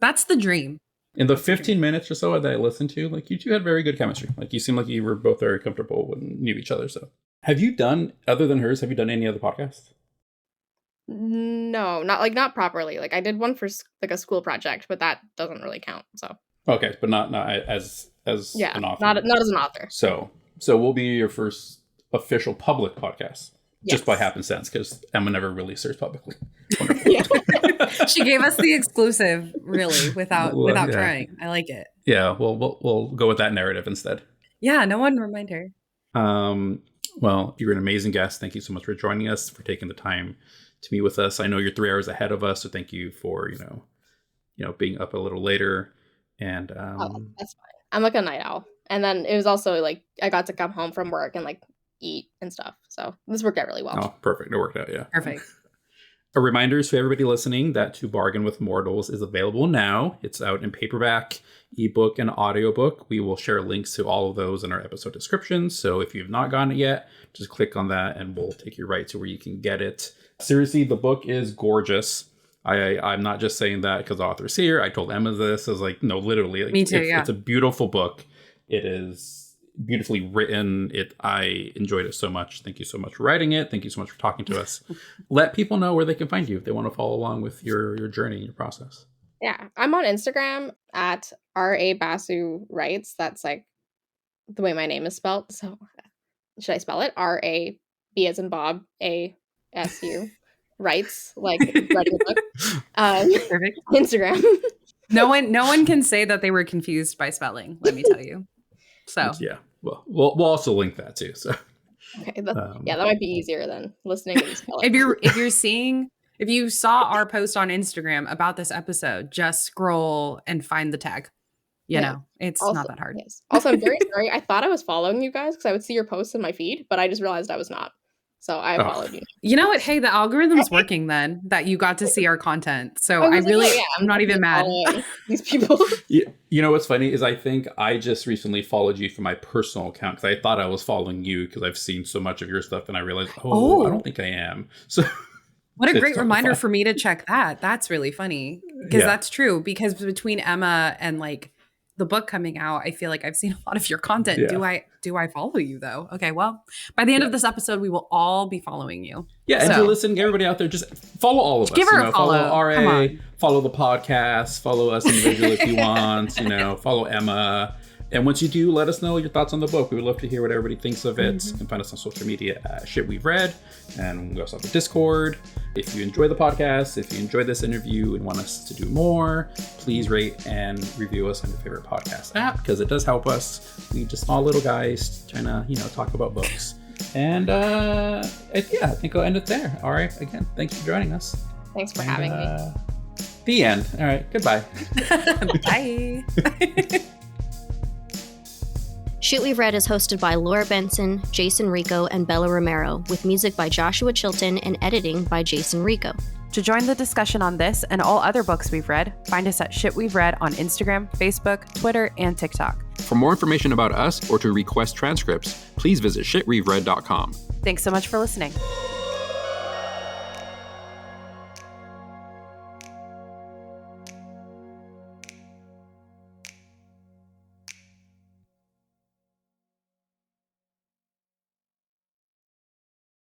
That's the dream. In the 15 minutes or so that I listened to, like you two had very good chemistry. Like you seemed like you were both very comfortable and knew each other. So have you done, other than hers, have you done any other podcasts? No, not properly. Like I did one for like a school project, but that doesn't really count. So okay, but not as an author. Not as an author. So we'll be your first official public podcast. Just by happenstance, because Emma never released hers publicly. She gave us the exclusive, really, without trying. I like it. Yeah, we'll go with that narrative instead. Yeah, no one remind her. Well, you're an amazing guest. Thank you so much for joining us, for taking the time to meet with us. I know you're 3 hours ahead of us, so thank you for being up a little later. And that's fine. I'm like a night owl, and then it was also like I got to come home from work and like eat and stuff. So this worked out really well. Oh, perfect. It worked out, yeah. Perfect. A reminder to everybody listening that To Bargain with Mortals is available now. It's out in paperback, ebook, and audiobook. We will share links to all of those in our episode descriptions. So if you've not gotten it yet, just click on that and we'll take you right to where you can get it. Seriously, the book is gorgeous. I'm not just saying that because the author's here. I told Emma this. I was like, no, literally. Like, me too, It's a beautiful book. It is beautifully written. I enjoyed it so much. Thank you so much for writing it. Thank you so much for talking to us. Let people know where they can find you if they want to follow along with your journey and your process. Yeah, I'm on Instagram at Basu Writes. That's like the way my name is spelled. So should I spell it? RAB as in Bob, ASU Writes, like writing a book. Perfect. Instagram. No one can say that they were confused by spelling, let me tell you. So yeah, well, we'll also link that too. So okay, that might be easier than listening to these spelling. If you saw our post on Instagram about this episode, just scroll and find the tag. You know, it's also, not that hard. Yes. Also, I'm very sorry. I thought I was following you guys because I would see your posts in my feed, but I just realized I was not. So I followed you. You know what? Hey, the algorithm's working then that you got to see our content. So I'm not even mad. These people. You know what's funny is I think I just recently followed you from my personal account because I thought I was following you because I've seen so much of your stuff and I realized, I don't think I am. So what a great reminder for me to check that. That's really funny because that's true. Because between Emma and like the book coming out, I feel like I've seen a lot of your content. Yeah. Do I follow you though? Okay, well, by the end of this episode, we will all be following you. Yeah, and to listen, everybody out there, just follow all of us. Give her a follow. Follow RA, follow the podcast, follow us individually if you want. Follow Emma. And once you do, let us know your thoughts on the book. We would love to hear what everybody thinks of it. You can find us on social media at Shit We've Read. And we also have a Discord. If you enjoy the podcast, if you enjoyed this interview and want us to do more, please rate and review us on your favorite podcast app, because it does help us. We just small little guys trying to, talk about books. And I think I'll end it there. All right. Again, thanks for joining us. Thanks for having me. The end. All right. Goodbye. Bye. Shit We've Read is hosted by Laura Benson, Jason Rico, and Bella Romero, with music by Joshua Chilton and editing by Jason Rico. To join the discussion on this and all other books we've read, find us at Shit We've Read on Instagram, Facebook, Twitter, and TikTok. For more information about us or to request transcripts, please visit shitwe'veread.com. Thanks so much for listening.